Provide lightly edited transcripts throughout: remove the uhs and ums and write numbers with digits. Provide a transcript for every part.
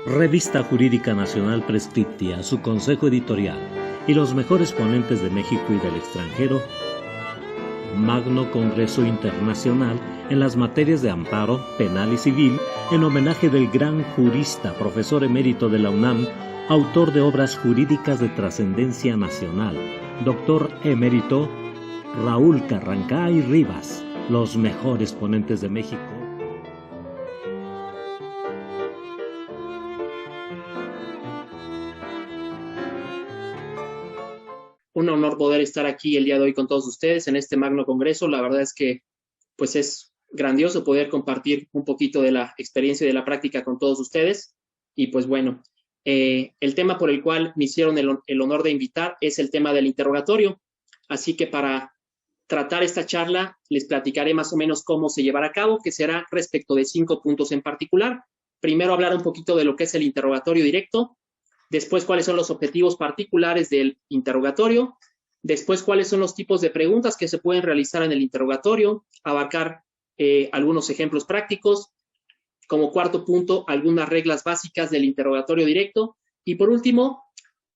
Revista Jurídica Nacional Prescriptia, su consejo editorial y los mejores ponentes de México y del extranjero. Magno Congreso Internacional en las materias de amparo, penal y civil, en homenaje del gran jurista, profesor emérito de la UNAM, autor de obras jurídicas de trascendencia nacional, doctor emérito Raúl Carrancay Rivas, los mejores ponentes de México. Un honor poder estar aquí el día de hoy con todos ustedes en este magno congreso. La verdad es que pues es grandioso poder compartir un poquito de la experiencia y de la práctica con todos ustedes. Y pues bueno, el tema por el cual me hicieron el honor de invitar es el tema del interrogatorio. Así que para tratar esta charla les platicaré más o menos cómo se llevará a cabo, que será respecto de 5 puntos en particular. Primero hablar un poquito de lo que es el interrogatorio directo. Después, cuáles son los objetivos particulares del interrogatorio. Después, cuáles son los tipos de preguntas que se pueden realizar en el interrogatorio. Abarcar algunos ejemplos prácticos. Como cuarto punto, algunas reglas básicas del interrogatorio directo. Y por último,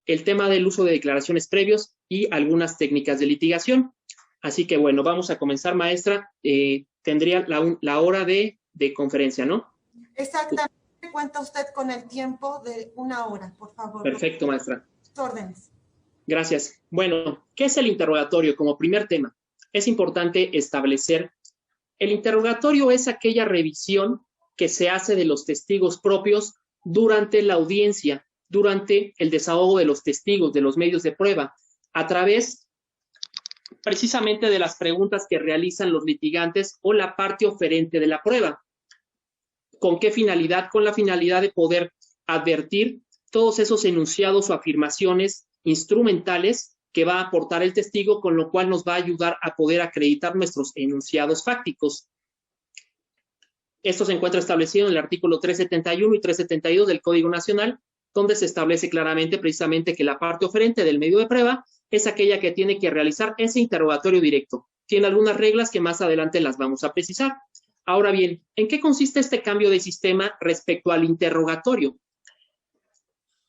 el tema del uso de declaraciones previos y algunas técnicas de litigación. Así que bueno, vamos a comenzar, maestra. Tendría la hora de conferencia, ¿no? Exactamente. Cuenta usted con el tiempo de 1 hora, por favor. Perfecto, maestra. Órdenes. Gracias. Bueno, ¿qué es el interrogatorio? Como primer tema, es importante establecer, el interrogatorio es aquella revisión que se hace de los testigos propios durante la audiencia, durante el desahogo de los testigos, de los medios de prueba, a través precisamente de las preguntas que realizan los litigantes o la parte oferente de la prueba. ¿Con qué finalidad? Con la finalidad de poder advertir todos esos enunciados o afirmaciones instrumentales que va a aportar el testigo, con lo cual nos va a ayudar a poder acreditar nuestros enunciados fácticos. Esto se encuentra establecido en el artículo 371 y 372 del Código Nacional, donde se establece claramente precisamente que la parte oferente del medio de prueba es aquella que tiene que realizar ese interrogatorio directo. Tiene algunas reglas que más adelante las vamos a precisar. Ahora bien, ¿en qué consiste este cambio de sistema respecto al interrogatorio?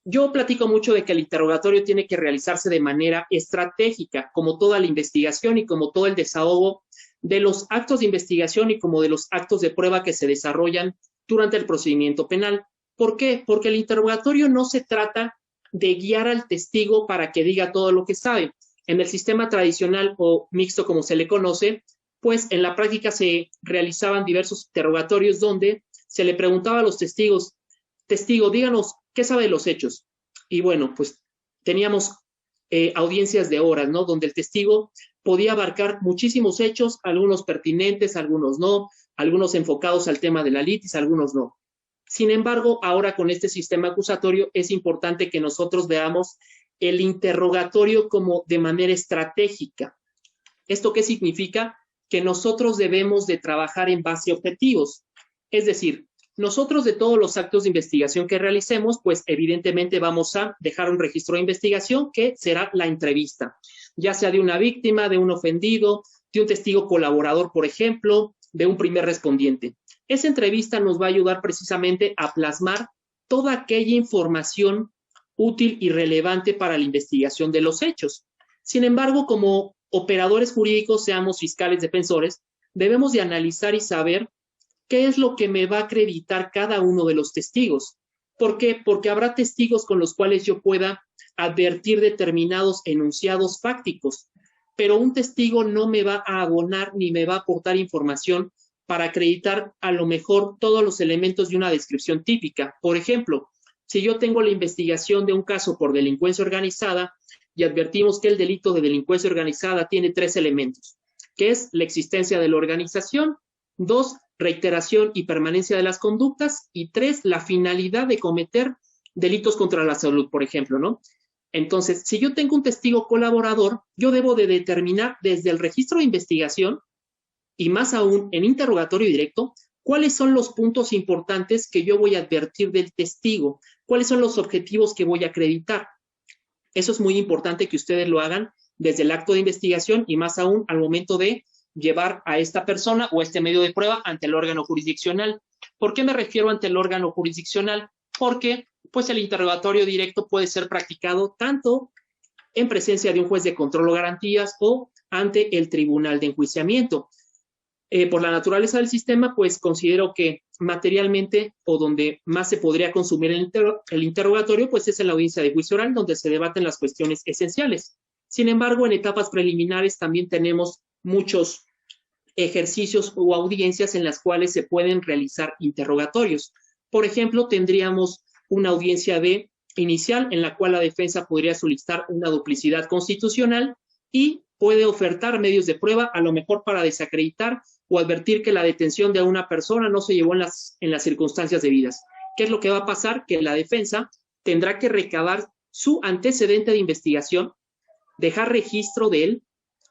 Yo platico mucho de que el interrogatorio tiene que realizarse de manera estratégica, como toda la investigación y como todo el desahogo de los actos de investigación y como de los actos de prueba que se desarrollan durante el procedimiento penal. ¿Por qué? Porque el interrogatorio no se trata de guiar al testigo para que diga todo lo que sabe. En el sistema tradicional o mixto, como se le conoce, pues en la práctica se realizaban diversos interrogatorios donde se le preguntaba a los testigos, testigo, díganos, ¿qué sabe de los hechos? Y bueno, pues teníamos audiencias de horas, ¿no? Donde el testigo podía abarcar muchísimos hechos, algunos pertinentes, algunos no, algunos enfocados al tema de la litis, algunos no. Sin embargo, ahora con este sistema acusatorio es importante que nosotros veamos el interrogatorio como de manera estratégica. ¿Esto qué significa? Que nosotros debemos de trabajar en base a objetivos. Es decir, nosotros de todos los actos de investigación que realicemos, pues evidentemente vamos a dejar un registro de investigación que será la entrevista, ya sea de una víctima, de un ofendido, de un testigo colaborador, por ejemplo, de un primer respondiente. Esa entrevista nos va a ayudar precisamente a plasmar toda aquella información útil y relevante para la investigación de los hechos. Sin embargo, como operadores jurídicos, seamos fiscales, defensores, debemos de analizar y saber qué es lo que me va a acreditar cada uno de los testigos. ¿Por qué? Porque habrá testigos con los cuales yo pueda advertir determinados enunciados fácticos, pero un testigo no me va a abonar ni me va a aportar información para acreditar a lo mejor todos los elementos de una descripción típica. Por ejemplo, si yo tengo la investigación de un caso por delincuencia organizada, y advertimos que el delito de delincuencia organizada tiene 3 elementos, que es la existencia de la organización, 2, reiteración y permanencia de las conductas, y 3, la finalidad de cometer delitos contra la salud, por ejemplo, ¿no? Entonces, si yo tengo un testigo colaborador, yo debo de determinar desde el registro de investigación, y más aún en interrogatorio directo, cuáles son los puntos importantes que yo voy a advertir del testigo, cuáles son los objetivos que voy a acreditar. Eso es muy importante que ustedes lo hagan desde el acto de investigación y más aún al momento de llevar a esta persona o este medio de prueba ante el órgano jurisdiccional. ¿Por qué me refiero ante el órgano jurisdiccional? Porque pues el interrogatorio directo puede ser practicado tanto en presencia de un juez de control o garantías o ante el tribunal de enjuiciamiento. Por la naturaleza del sistema, pues considero que materialmente o donde más se podría consumir el interrogatorio, pues es en la audiencia de juicio oral, donde se debaten las cuestiones esenciales. Sin embargo, en etapas preliminares también tenemos muchos ejercicios o audiencias en las cuales se pueden realizar interrogatorios. Por ejemplo, tendríamos una audiencia inicial en la cual la defensa podría solicitar una duplicidad constitucional y puede ofertar medios de prueba, a lo mejor para desacreditar o advertir que la detención de una persona no se llevó en las circunstancias debidas. ¿Qué es lo que va a pasar? Que la defensa tendrá que recabar su antecedente de investigación, dejar registro de él,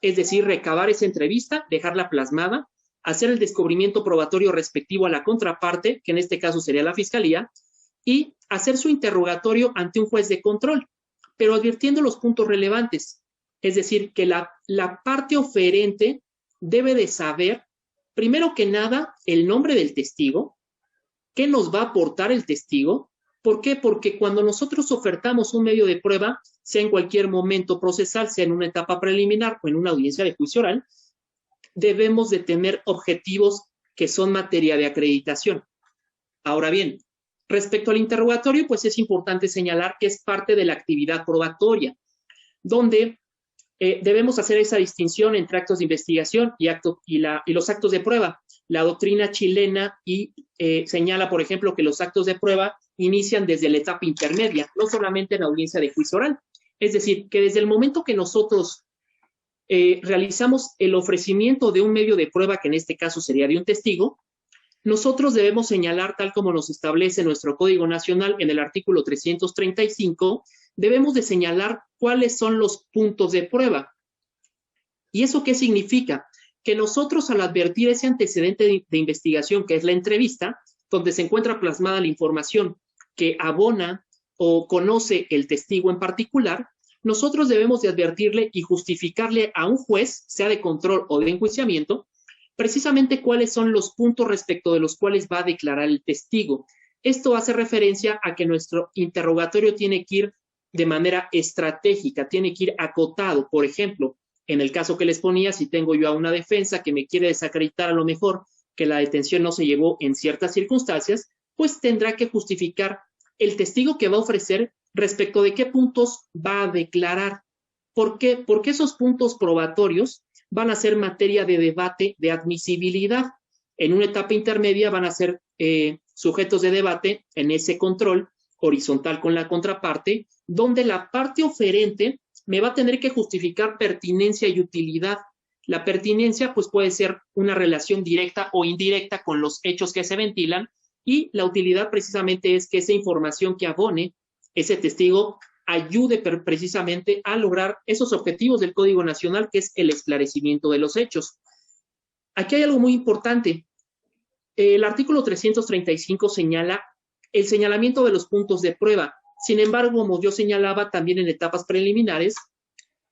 es decir, recabar esa entrevista, dejarla plasmada, hacer el descubrimiento probatorio respectivo a la contraparte, que en este caso sería la fiscalía, y hacer su interrogatorio ante un juez de control, pero advirtiendo los puntos relevantes. Es decir, que la parte oferente debe de saber, primero que nada, el nombre del testigo, qué nos va a aportar el testigo. ¿Por qué? Porque cuando nosotros ofertamos un medio de prueba, sea en cualquier momento procesal, sea en una etapa preliminar o en una audiencia de juicio oral, debemos de tener objetivos que son materia de acreditación. Ahora bien, respecto al interrogatorio, pues es importante señalar que es parte de la actividad probatoria, donde debemos hacer esa distinción entre actos de investigación y los actos de prueba. La doctrina chilena señala, por ejemplo, que los actos de prueba inician desde la etapa intermedia, no solamente en la audiencia de juicio oral. Es decir, que desde el momento que nosotros realizamos el ofrecimiento de un medio de prueba, que en este caso sería de un testigo, nosotros debemos señalar, tal como nos establece nuestro Código Nacional en el artículo 335, debemos de señalar cuáles son los puntos de prueba. ¿Y eso qué significa? Que nosotros, al advertir ese antecedente de investigación, que es la entrevista, donde se encuentra plasmada la información que abona o conoce el testigo en particular, nosotros debemos de advertirle y justificarle a un juez, sea de control o de enjuiciamiento, precisamente cuáles son los puntos respecto de los cuales va a declarar el testigo. Esto hace referencia a que nuestro interrogatorio tiene que ir de manera estratégica, tiene que ir acotado. Por ejemplo, en el caso que les ponía, si tengo yo a una defensa que me quiere desacreditar a lo mejor que la detención no se llevó en ciertas circunstancias, pues tendrá que justificar el testigo que va a ofrecer respecto de qué puntos va a declarar. ¿Por qué? Porque esos puntos probatorios van a ser materia de debate de admisibilidad. En una etapa intermedia van a ser sujetos de debate en ese control horizontal con la contraparte, donde la parte oferente me va a tener que justificar pertinencia y utilidad. La pertinencia, pues, puede ser una relación directa o indirecta con los hechos que se ventilan, y la utilidad precisamente es que esa información que abone ese testigo ayude precisamente a lograr esos objetivos del Código Nacional, que es el esclarecimiento de los hechos. Aquí hay algo muy importante. El artículo 335 señala el señalamiento de los puntos de prueba. Sin embargo, como yo señalaba, también en etapas preliminares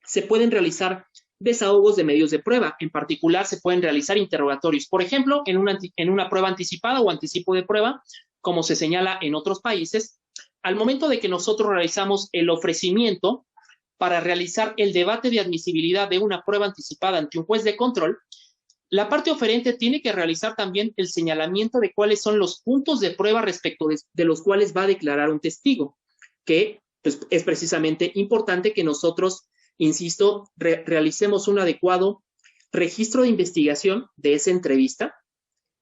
se pueden realizar desahogos de medios de prueba. En particular, se pueden realizar interrogatorios. Por ejemplo, en una prueba anticipada o anticipo de prueba, como se señala en otros países, al momento de que nosotros realizamos el ofrecimiento para realizar el debate de admisibilidad de una prueba anticipada ante un juez de control, la parte oferente tiene que realizar también el señalamiento de cuáles son los puntos de prueba respecto de los cuales va a declarar un testigo, que pues, es precisamente importante que nosotros, insisto, realicemos un adecuado registro de investigación de esa entrevista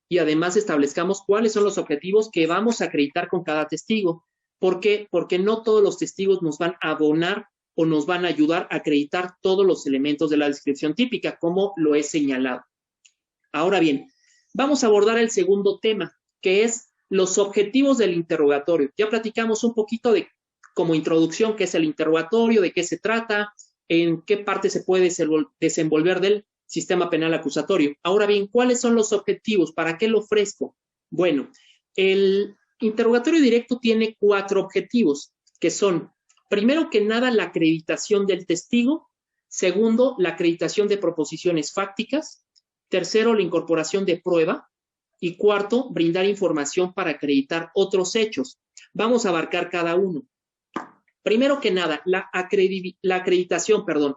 y además establezcamos cuáles son los objetivos que vamos a acreditar con cada testigo. ¿Por qué? Porque no todos los testigos nos van a abonar o nos van a ayudar a acreditar todos los elementos de la descripción típica, como lo he señalado. Ahora bien, vamos a abordar el segundo tema, que es los objetivos del interrogatorio. Ya platicamos un poquito de, como introducción, qué es el interrogatorio, de qué se trata, en qué parte se puede desenvolver del sistema penal acusatorio. Ahora bien, ¿cuáles son los objetivos? ¿Para qué lo ofrezco? Bueno, el interrogatorio directo tiene 4 objetivos, que son, primero que nada, la acreditación del testigo. Segundo, la acreditación de proposiciones fácticas. Tercero, la incorporación de prueba. Y cuarto, brindar información para acreditar otros hechos. Vamos a abarcar cada uno. Primero que nada, la acreditación, perdón.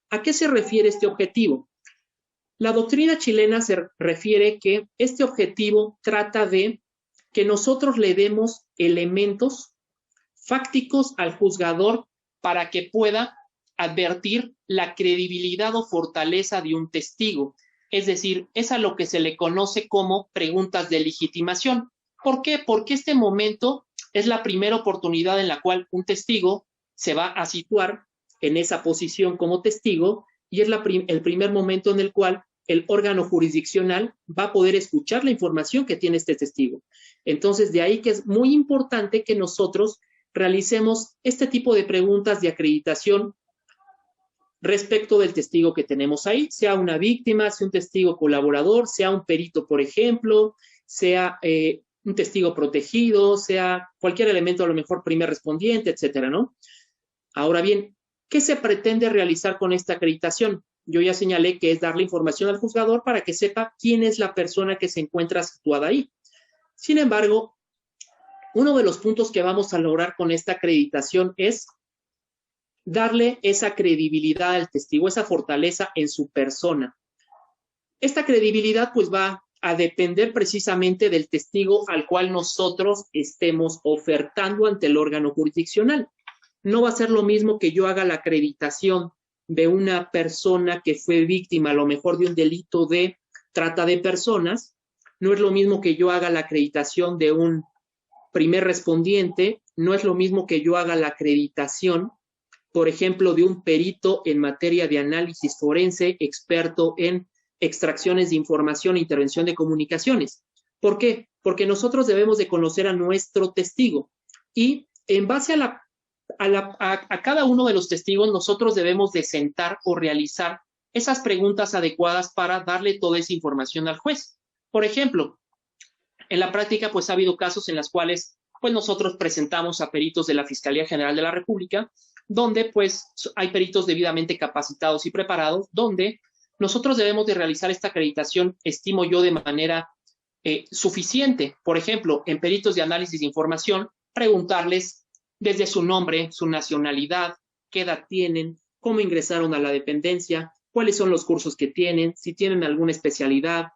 ¿A qué se refiere este objetivo? La doctrina chilena se refiere que este objetivo trata de que nosotros le demos elementos fácticos al juzgador para que pueda advertir la credibilidad o fortaleza de un testigo. Es decir, es a lo que se le conoce como preguntas de legitimación. ¿Por qué? Porque este momento es la primera oportunidad en la cual un testigo se va a situar en esa posición como testigo y es el primer momento en el cual el órgano jurisdiccional va a poder escuchar la información que tiene este testigo. Entonces, de ahí que es muy importante que nosotros realicemos este tipo de preguntas de acreditación respecto del testigo que tenemos ahí, sea una víctima, sea un testigo colaborador, sea un perito, por ejemplo, sea un testigo protegido, sea cualquier elemento, a lo mejor primer respondiente, etcétera, ¿no? Ahora bien, ¿qué se pretende realizar con esta acreditación? Yo ya señalé que es darle información al juzgador para que sepa quién es la persona que se encuentra situada ahí. Sin embargo, uno de los puntos que vamos a lograr con esta acreditación es darle esa credibilidad al testigo, esa fortaleza en su persona. Esta credibilidad pues va a depender precisamente del testigo al cual nosotros estemos ofertando ante el órgano jurisdiccional. No va a ser lo mismo que yo haga la acreditación de una persona que fue víctima a lo mejor de un delito de trata de personas, no es lo mismo que yo haga la acreditación de un primer respondiente, no es lo mismo que yo haga la acreditación, por ejemplo, de un perito en materia de análisis forense, experto en extracciones de información e intervención de comunicaciones. ¿Por qué? Porque nosotros debemos de conocer a nuestro testigo y en base a cada uno de los testigos nosotros debemos de sentar o realizar esas preguntas adecuadas para darle toda esa información al juez. Por ejemplo, en la práctica pues ha habido casos en los cuales pues nosotros presentamos a peritos de la Fiscalía General de la República, donde pues hay peritos debidamente capacitados y preparados, donde nosotros debemos de realizar esta acreditación, estimo yo, de manera suficiente. Por ejemplo, en peritos de análisis de información, preguntarles desde su nombre, su nacionalidad, qué edad tienen, cómo ingresaron a la dependencia, cuáles son los cursos que tienen, si tienen alguna especialidad,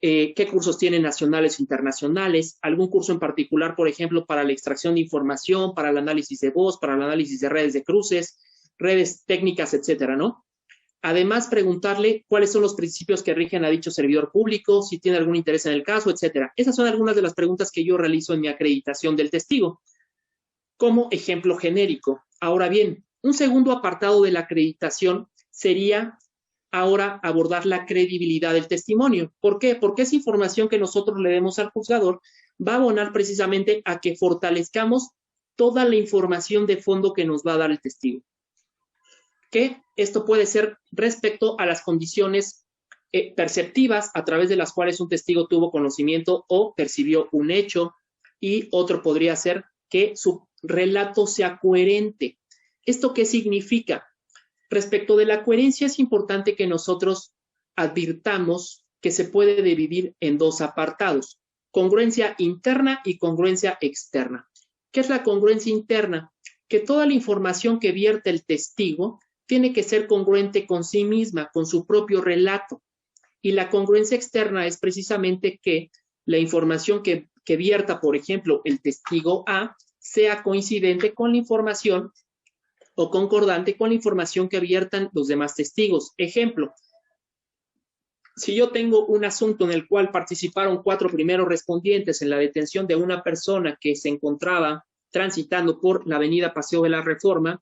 qué cursos tienen nacionales o internacionales, algún curso en particular, por ejemplo, para la extracción de información, para el análisis de voz, para el análisis de redes de cruces, redes técnicas, etcétera, ¿no? Además, preguntarle cuáles son los principios que rigen a dicho servidor público, si tiene algún interés en el caso, etcétera. Esas son algunas de las preguntas que yo realizo en mi acreditación del testigo, como ejemplo genérico. Ahora bien, un segundo apartado de la acreditación sería ahora abordar la credibilidad del testimonio. ¿Por qué? Porque esa información que nosotros le demos al juzgador va a abonar precisamente a que fortalezcamos toda la información de fondo que nos va a dar el testigo. Que esto puede ser respecto a las condiciones perceptivas a través de las cuales un testigo tuvo conocimiento o percibió un hecho, y otro podría ser que su relato sea coherente. ¿Esto qué significa? Respecto de la coherencia, es importante que nosotros advirtamos que se puede dividir en dos apartados: congruencia interna y congruencia externa. ¿Qué es la congruencia interna? Que toda la información que vierte el testigo tiene que ser congruente con sí misma, con su propio relato. Y la congruencia externa es precisamente que la información que vierta, por ejemplo, el testigo A, sea coincidente con la información o concordante con la información que viertan los demás testigos. Ejemplo, si yo tengo un asunto en el cual participaron 4 primeros respondientes en la detención de una persona que se encontraba transitando por la avenida Paseo de la Reforma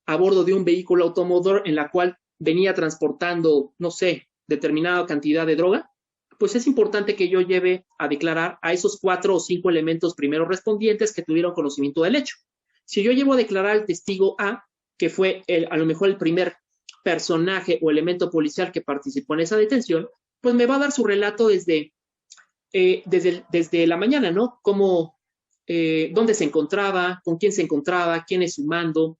a bordo de un vehículo automotor en la cual venía transportando, no sé, determinada cantidad de droga, pues es importante que yo lleve a declarar a esos 4 o 5 elementos primeros respondientes que tuvieron conocimiento del hecho. Si yo llevo a declarar al testigo A, que fue a lo mejor el primer personaje o elemento policial que participó en esa detención, pues me va a dar su relato desde la mañana, ¿no? Cómo, dónde se encontraba, con quién se encontraba, quién es su mando,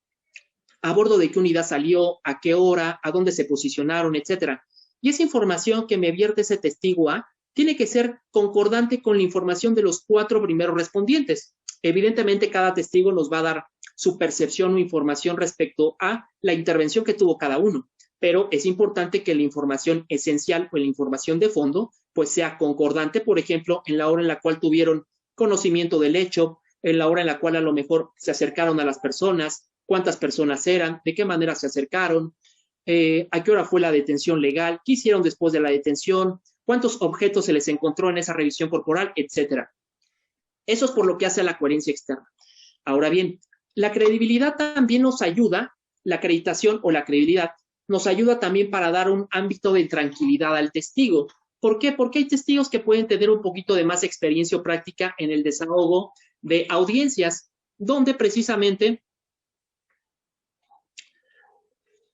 a bordo de qué unidad salió, a qué hora, a dónde se posicionaron, etcétera. Y esa información que me vierte ese testigo A tiene que ser concordante con la información de los 4 primeros respondientes. Evidentemente, cada testigo nos va a dar su percepción o información respecto a la intervención que tuvo cada uno, pero es importante que la información esencial o la información de fondo pues sea concordante, por ejemplo, en la hora en la cual tuvieron conocimiento del hecho, en la hora en la cual a lo mejor se acercaron a las personas, cuántas personas eran, de qué manera se acercaron, a qué hora fue la detención legal, qué hicieron después de la detención, cuántos objetos se les encontró en esa revisión corporal, etcétera. Eso es por lo que hace a la coherencia externa. Ahora bien, la credibilidad también nos ayuda, la acreditación o la credibilidad nos ayuda también para dar un ámbito de tranquilidad al testigo. ¿Por qué? Porque hay testigos que pueden tener un poquito de más experiencia o práctica en el desahogo de audiencias, donde precisamente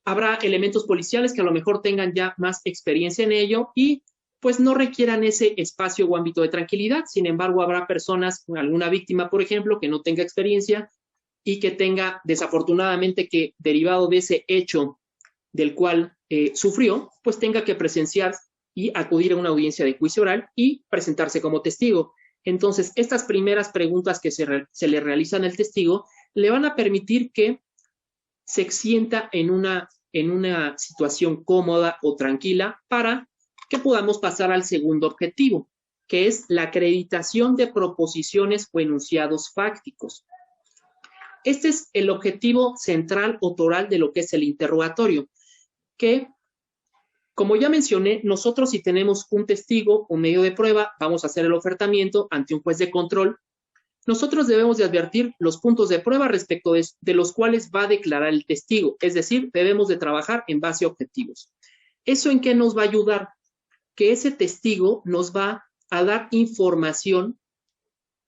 habrá elementos policiales que a lo mejor tengan ya más experiencia en ello y pues no requieran ese espacio o ámbito de tranquilidad. Sin embargo, habrá personas, alguna víctima, por ejemplo, que no tenga experiencia y que tenga, desafortunadamente, que derivado de ese hecho del cual sufrió, pues tenga que presenciar y acudir a una audiencia de juicio oral y presentarse como testigo. Entonces, estas primeras preguntas que se le realizan al testigo le van a permitir que se sienta en una situación cómoda o tranquila para que podamos pasar al segundo objetivo, que es la acreditación de proposiciones o enunciados fácticos. Este es el objetivo central o toral de lo que es el interrogatorio, que, como ya mencioné, nosotros si tenemos un testigo, un medio de prueba, vamos a hacer el ofertamiento ante un juez de control. Nosotros debemos de advertir los puntos de prueba respecto de los cuales va a declarar el testigo, es decir, debemos de trabajar en base a objetivos. ¿Eso en qué nos va a ayudar? Que ese testigo nos va a dar información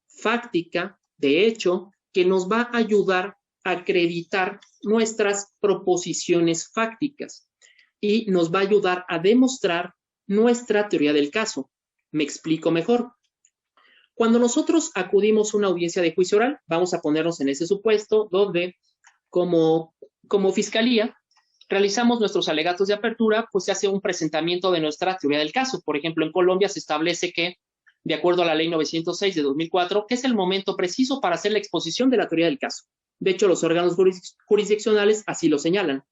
fáctica, de hecho, que nos va a ayudar a acreditar nuestras proposiciones fácticas y nos va a ayudar a demostrar nuestra teoría del caso. Me explico mejor. Cuando nosotros acudimos a una audiencia de juicio oral, vamos a ponernos en ese supuesto donde como fiscalía realizamos nuestros alegatos de apertura, pues se hace un presentamiento de nuestra teoría del caso. Por ejemplo, en Colombia se establece que, de acuerdo a la ley 906 de 2004, que es el momento preciso para hacer la exposición de la teoría del caso. De hecho, los órganos jurisdiccionales así lo señalan.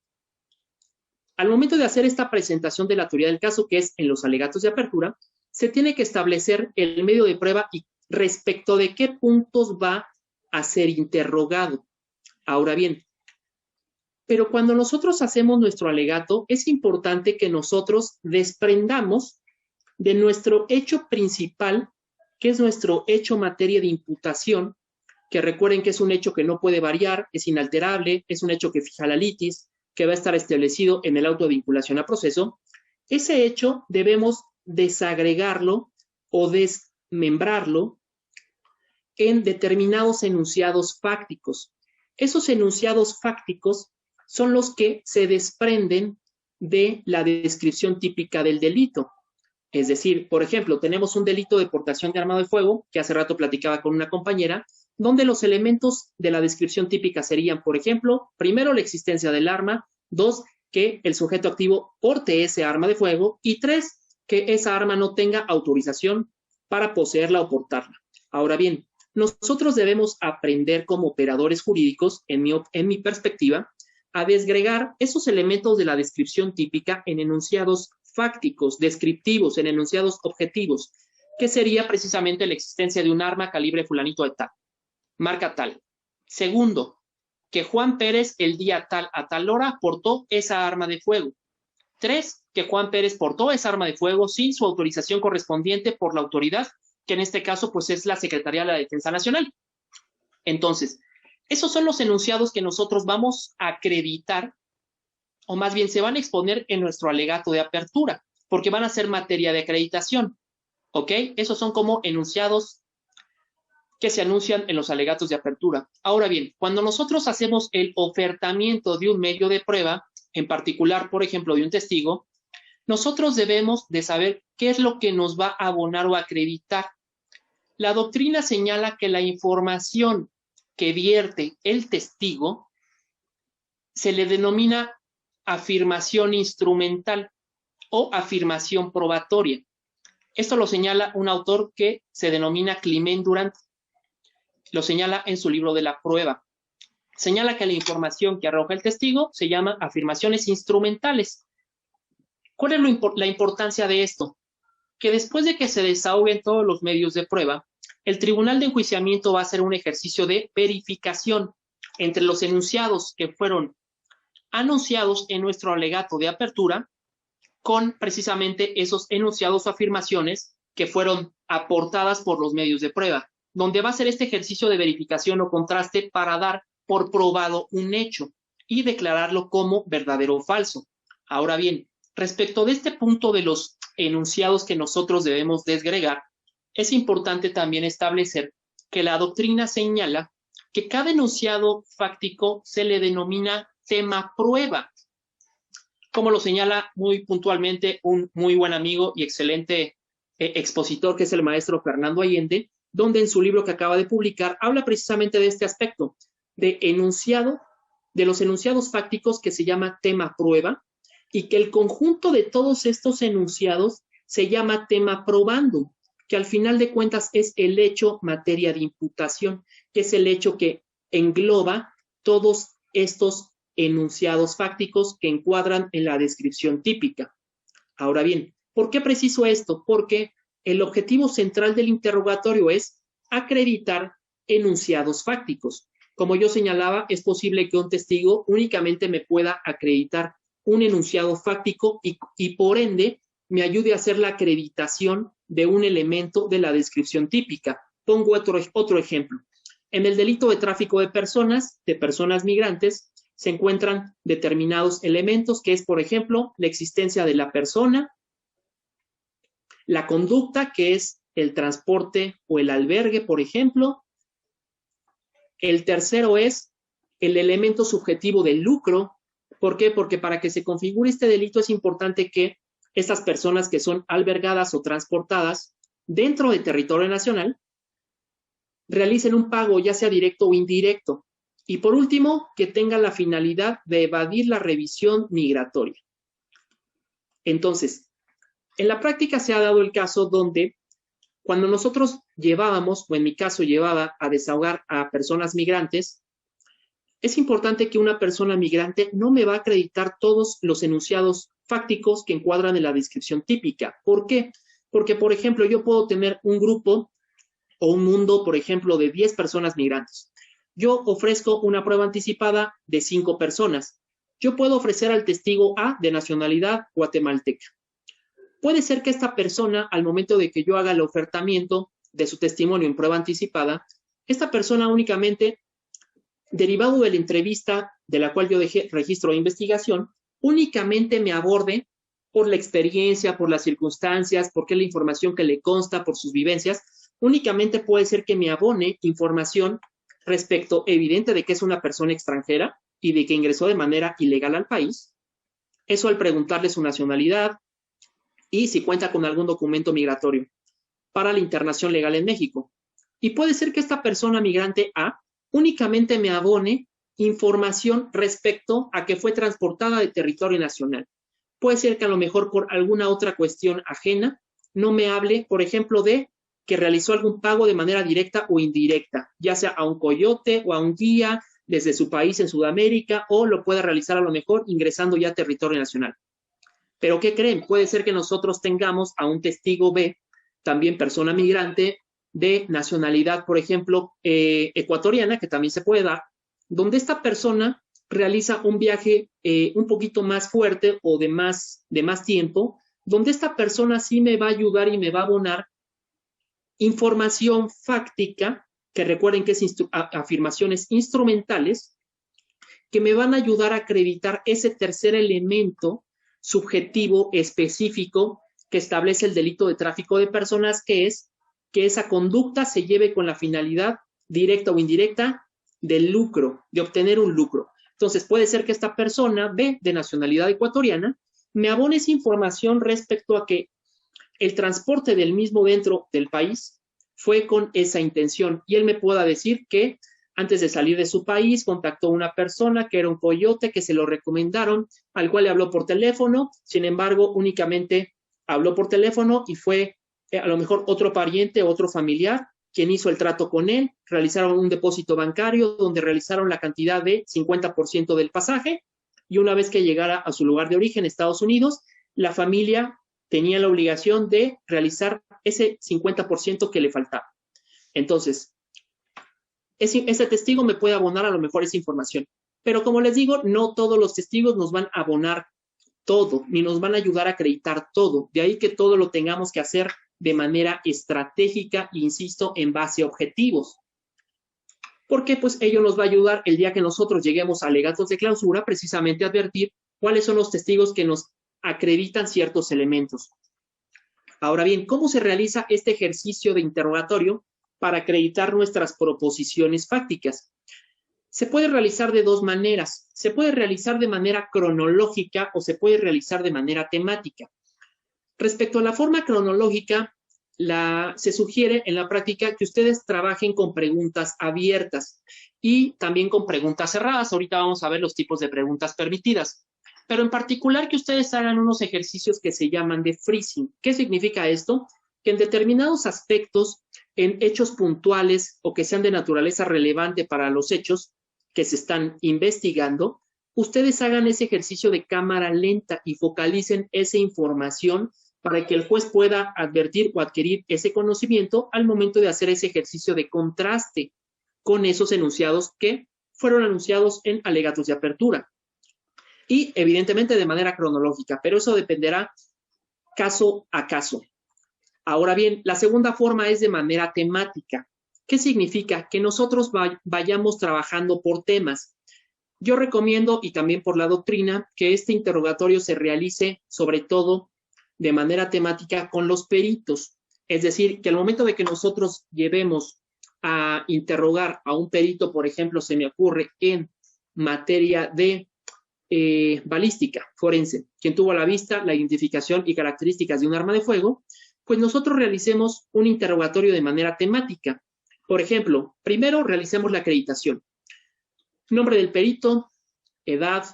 Al momento de hacer esta presentación de la teoría del caso, que es en los alegatos de apertura, se tiene que establecer el medio de prueba y respecto de qué puntos va a ser interrogado. Ahora bien, pero cuando nosotros hacemos nuestro alegato, es importante que nosotros desprendamos de nuestro hecho principal, que es nuestro hecho materia de imputación, que recuerden que es un hecho que no puede variar, es inalterable, es un hecho que fija la litis, que va a estar establecido en el auto de vinculación a proceso. Ese hecho debemos desagregarlo o desmembrarlo en determinados enunciados fácticos. Esos enunciados fácticos son los que se desprenden de la descripción típica del delito. Es decir, por ejemplo, tenemos un delito de portación de arma de fuego, que hace rato platicaba con una compañera, donde los elementos de la descripción típica serían, por ejemplo, primero, la existencia del arma, 2, que el sujeto activo porte ese arma de fuego, y 3, que esa arma no tenga autorización para poseerla o portarla. Ahora bien, nosotros debemos aprender como operadores jurídicos, en mi perspectiva, a desgregar esos elementos de la descripción típica en enunciados fácticos, descriptivos, en enunciados objetivos, que sería precisamente la existencia de un arma calibre fulanito de tal, marca tal. Segundo, que Juan Pérez el día tal a tal hora portó esa arma de fuego. 3, que Juan Pérez portó esa arma de fuego sin su autorización correspondiente por la autoridad, que en este caso pues es la Secretaría de la Defensa Nacional. Entonces, esos son los enunciados que nosotros vamos a acreditar, o más bien se van a exponer en nuestro alegato de apertura, porque van a ser materia de acreditación, ¿ok? Esos son como enunciados que se anuncian en los alegatos de apertura. Ahora bien, cuando nosotros hacemos el ofertamiento de un medio de prueba, en particular, por ejemplo, de un testigo, nosotros debemos de saber qué es lo que nos va a abonar o acreditar. La doctrina señala que la información que vierte el testigo se le denomina afirmación instrumental o afirmación probatoria. Esto lo señala un autor que se denomina Climent Durant. lo señala en su libro de la prueba. Señala que la información que arroja el testigo se llama afirmaciones instrumentales. ¿Cuál es la importancia de esto? Que después de que se desahoguen todos los medios de prueba, el tribunal de enjuiciamiento va a hacer un ejercicio de verificación entre los enunciados que fueron anunciados en nuestro alegato de apertura con precisamente esos enunciados o afirmaciones que fueron aportadas por los medios de prueba, donde va a ser este ejercicio de verificación o contraste para dar por probado un hecho y declararlo como verdadero o falso. Ahora bien, respecto de este punto de los enunciados que nosotros debemos desgregar, es importante también establecer que la doctrina señala que cada enunciado fáctico se le denomina tema prueba, como lo señala muy puntualmente un muy buen amigo y excelente expositor que es el maestro Fernando Allende, donde en su libro que acaba de publicar habla precisamente de este aspecto, de los enunciados fácticos que se llama tema prueba y que el conjunto de todos estos enunciados se llama tema probando, que al final de cuentas es el hecho materia de imputación, que es el hecho que engloba todos estos enunciados fácticos que encuadran en la descripción típica. Ahora bien, ¿por qué preciso esto? Porque el objetivo central del interrogatorio es acreditar enunciados fácticos. Como yo señalaba, es posible que un testigo únicamente me pueda acreditar un enunciado fáctico y por ende me ayude a hacer la acreditación de un elemento de la descripción típica. Pongo otro ejemplo. En el delito de tráfico de personas migrantes, se encuentran determinados elementos que es, por ejemplo, la existencia de la persona, la conducta, que es el transporte o el albergue, por ejemplo. El tercero es el elemento subjetivo del lucro. ¿Por qué? Porque para que se configure este delito es importante que estas personas que son albergadas o transportadas dentro del territorio nacional realicen un pago, ya sea directo o indirecto. Y por último, que tenga la finalidad de evadir la revisión migratoria. Entonces, en la práctica se ha dado el caso donde cuando nosotros llevábamos, o en mi caso llevaba a desahogar a personas migrantes, es importante que una persona migrante no me va a acreditar todos los enunciados fácticos que encuadran en la descripción típica. ¿Por qué? Porque, por ejemplo, yo puedo tener un grupo o un mundo, por ejemplo, de 10 personas migrantes. Yo ofrezco una prueba anticipada de 5 personas. Yo puedo ofrecer al testigo A de nacionalidad guatemalteca. Puede ser que esta persona, al momento de que yo haga el ofertamiento de su testimonio en prueba anticipada, esta persona únicamente, derivado de la entrevista de la cual yo dejé registro de investigación, únicamente me aborde por la experiencia, por las circunstancias, porque la información que le consta, por sus vivencias, únicamente puede ser que me abone información respecto evidente de que es una persona extranjera y de que ingresó de manera ilegal al país. Eso al preguntarle su nacionalidad y si cuenta con algún documento migratorio para la internación legal en México. Y puede ser que esta persona migrante A únicamente me abone información respecto a que fue transportada de territorio nacional. Puede ser que a lo mejor por alguna otra cuestión ajena no me hable, por ejemplo, de que realizó algún pago de manera directa o indirecta, ya sea a un coyote o a un guía desde su país en Sudamérica, o lo pueda realizar a lo mejor ingresando ya a territorio nacional. Pero ¿qué creen? Puede ser que nosotros tengamos a un testigo B, también persona migrante, de nacionalidad, por ejemplo, ecuatoriana, que también se puede dar, donde esta persona realiza un viaje un poquito más fuerte o de más tiempo, donde esta persona sí me va a ayudar y me va a abonar información fáctica, que recuerden que es afirmaciones instrumentales, que me van a ayudar a acreditar ese tercer elemento subjetivo específico que establece el delito de tráfico de personas, que es que esa conducta se lleve con la finalidad directa o indirecta del lucro, de obtener un lucro. Entonces puede ser que esta persona B, de nacionalidad ecuatoriana, me abone esa información respecto a que el transporte del mismo dentro del país fue con esa intención, y él me pueda decir que antes de salir de su país contactó a una persona que era un coyote, que se lo recomendaron, al cual le habló por teléfono. Sin embargo, únicamente habló por teléfono y fue a lo mejor otro pariente, otro familiar, quien hizo el trato con él, realizaron un depósito bancario donde realizaron la cantidad de 50% del pasaje y una vez que llegara a su lugar de origen, Estados Unidos, la familia tenía la obligación de realizar ese 50% que le faltaba. Entonces, ese testigo me puede abonar a lo mejor esa información. Pero como les digo, no todos los testigos nos van a abonar todo, ni nos van a ayudar a acreditar todo. De ahí que todo lo tengamos que hacer de manera estratégica, insisto, en base a objetivos. Porque pues ello nos va a ayudar el día que nosotros lleguemos a alegatos de clausura, precisamente a advertir cuáles son los testigos que nos acreditan ciertos elementos. Ahora bien, ¿cómo se realiza este ejercicio de interrogatorio para acreditar nuestras proposiciones fácticas? Se puede realizar de dos maneras. Se puede realizar de manera cronológica o se puede realizar de manera temática. Respecto a la forma cronológica, se sugiere en la práctica que ustedes trabajen con preguntas abiertas y también con preguntas cerradas. Ahorita vamos a ver los tipos de preguntas permitidas. Pero en particular que ustedes hagan unos ejercicios que se llaman de freezing. ¿Qué significa esto? Que en determinados aspectos, en hechos puntuales o que sean de naturaleza relevante para los hechos que se están investigando, ustedes hagan ese ejercicio de cámara lenta y focalicen esa información para que el juez pueda advertir o adquirir ese conocimiento al momento de hacer ese ejercicio de contraste con esos enunciados que fueron anunciados en alegatos de apertura. Y evidentemente de manera cronológica, pero eso dependerá caso a caso. Ahora bien, la segunda forma es de manera temática. ¿Qué significa? Que nosotros vayamos trabajando por temas. Yo recomiendo, y también por la doctrina, que este interrogatorio se realice sobre todo de manera temática con los peritos. Es decir, que al momento de que nosotros llevemos a interrogar a un perito, por ejemplo, se me ocurre en materia de balística forense, quien tuvo a la vista la identificación y características de un arma de fuego, pues nosotros realicemos un interrogatorio de manera temática. Por ejemplo, primero realicemos la acreditación. Nombre del perito, edad,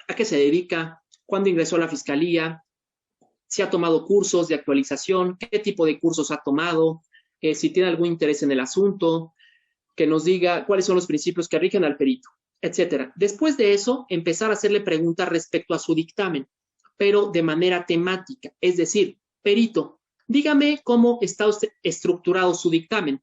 a qué se dedica, cuándo ingresó a la fiscalía, si ha tomado cursos de actualización, qué tipo de cursos ha tomado, si tiene algún interés en el asunto, que nos diga cuáles son los principios que rigen al perito, etcétera. Después de eso, empezar a hacerle preguntas respecto a su dictamen, pero de manera temática. Es decir, perito, dígame cómo está usted estructurado su dictamen.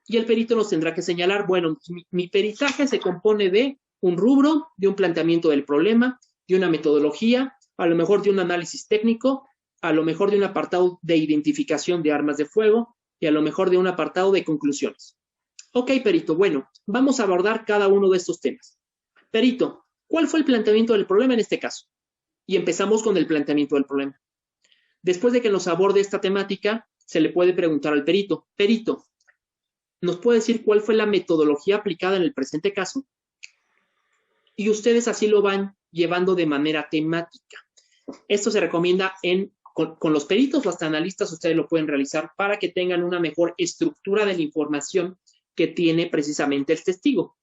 Y el perito nos tendrá que señalar, bueno, mi peritaje se compone de un rubro, de un planteamiento del problema, de una metodología, a lo mejor de un análisis técnico, a lo mejor de un apartado de identificación de armas de fuego y a lo mejor de un apartado de conclusiones. Ok, perito, bueno, vamos a abordar cada uno de estos temas. Perito, ¿cuál fue el planteamiento del problema en este caso? Y empezamos con el planteamiento del problema. Después de que nos aborde esta temática, se le puede preguntar al perito, perito, ¿nos puede decir cuál fue la metodología aplicada en el presente caso? Y ustedes así lo van llevando de manera temática. Esto se recomienda con los peritos o hasta analistas, ustedes lo pueden realizar para que tengan una mejor estructura de la información que tiene precisamente el testigo.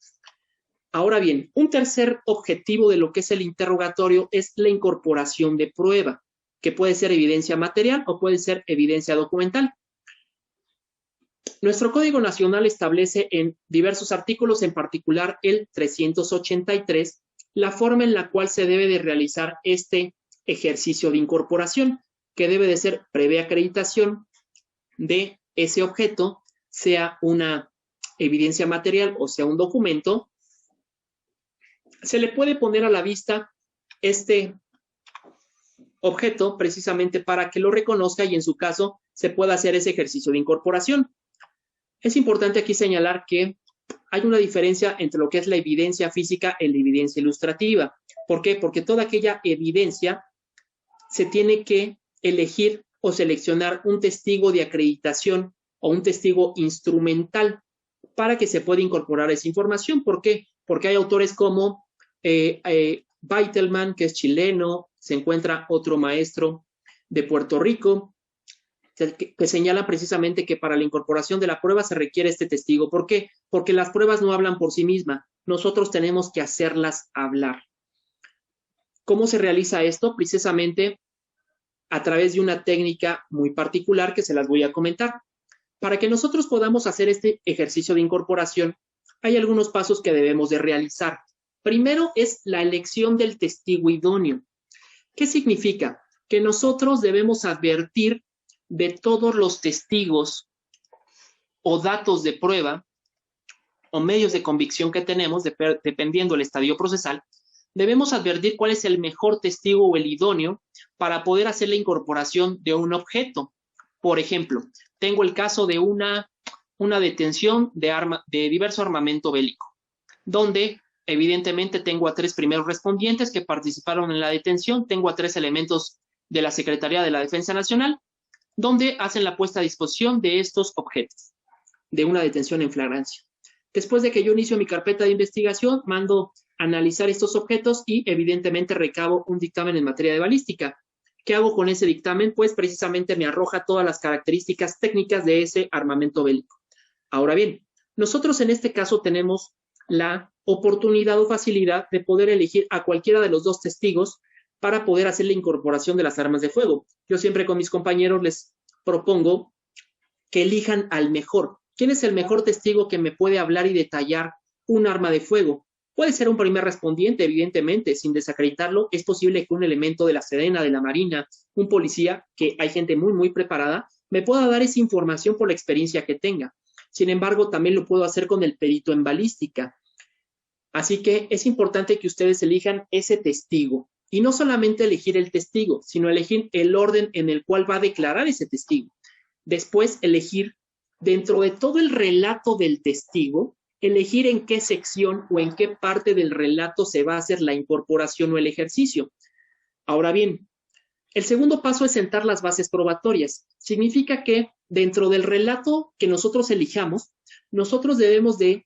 Ahora bien, un tercer objetivo de lo que es el interrogatorio es la incorporación de prueba, que puede ser evidencia material o puede ser evidencia documental. Nuestro Código Nacional establece en diversos artículos, en particular el 383, la forma en la cual se debe de realizar este ejercicio de incorporación, que debe de ser previa acreditación de ese objeto, sea una evidencia material o sea un documento. Se le puede poner a la vista este objeto precisamente para que lo reconozca y en su caso se pueda hacer ese ejercicio de incorporación. Es importante aquí señalar que hay una diferencia entre lo que es la evidencia física y la evidencia ilustrativa. ¿Por qué? Porque toda aquella evidencia se tiene que elegir o seleccionar un testigo de acreditación o un testigo instrumental para que se pueda incorporar esa información. ¿Por qué? Porque hay autores como Beitelman, que es chileno, se encuentra otro maestro de Puerto Rico, que señala precisamente que para la incorporación de la prueba se requiere este testigo. ¿Por qué? Porque las pruebas no hablan por sí mismas. Nosotros tenemos que hacerlas hablar. ¿Cómo se realiza esto? Precisamente a través de una técnica muy particular que se las voy a comentar. Para que nosotros podamos hacer este ejercicio de incorporación, hay algunos pasos que debemos de realizar. Primero es la elección del testigo idóneo. ¿Qué significa? Que nosotros debemos advertir de todos los testigos o datos de prueba o medios de convicción que tenemos, dependiendo del estadio procesal, debemos advertir cuál es el mejor testigo o el idóneo para poder hacer la incorporación de un objeto. Por ejemplo, tengo el caso de una detención de diverso armamento bélico, donde evidentemente tengo a 3 primeros respondientes que participaron en la detención, tengo a 3 elementos de la Secretaría de la Defensa Nacional, donde hacen la puesta a disposición de estos objetos, de una detención en flagrancia. Después de que yo inicio mi carpeta de investigación, mando a analizar estos objetos y evidentemente recabo un dictamen en materia de balística. ¿Qué hago con ese dictamen? Pues precisamente me arroja todas las características técnicas de ese armamento bélico. Ahora bien, nosotros en este caso tenemos la oportunidad o facilidad de poder elegir a cualquiera de los 2 testigos para poder hacer la incorporación de las armas de fuego. Yo siempre con mis compañeros les propongo que elijan al mejor. ¿Quién es el mejor testigo que me puede hablar y detallar un arma de fuego? Puede ser un primer respondiente, evidentemente, sin desacreditarlo. Es posible que un elemento de la Sedena, de la Marina, un policía, que hay gente muy, muy preparada, me pueda dar esa información por la experiencia que tenga. Sin embargo, también lo puedo hacer con el perito en balística. Así que es importante que ustedes elijan ese testigo. Y no solamente elegir el testigo, sino elegir el orden en el cual va a declarar ese testigo. Después, elegir dentro de todo el relato del testigo, elegir en qué sección o en qué parte del relato se va a hacer la incorporación o el ejercicio. Ahora bien, el segundo paso es sentar las bases probatorias. Significa que dentro del relato que nosotros elijamos, nosotros debemos de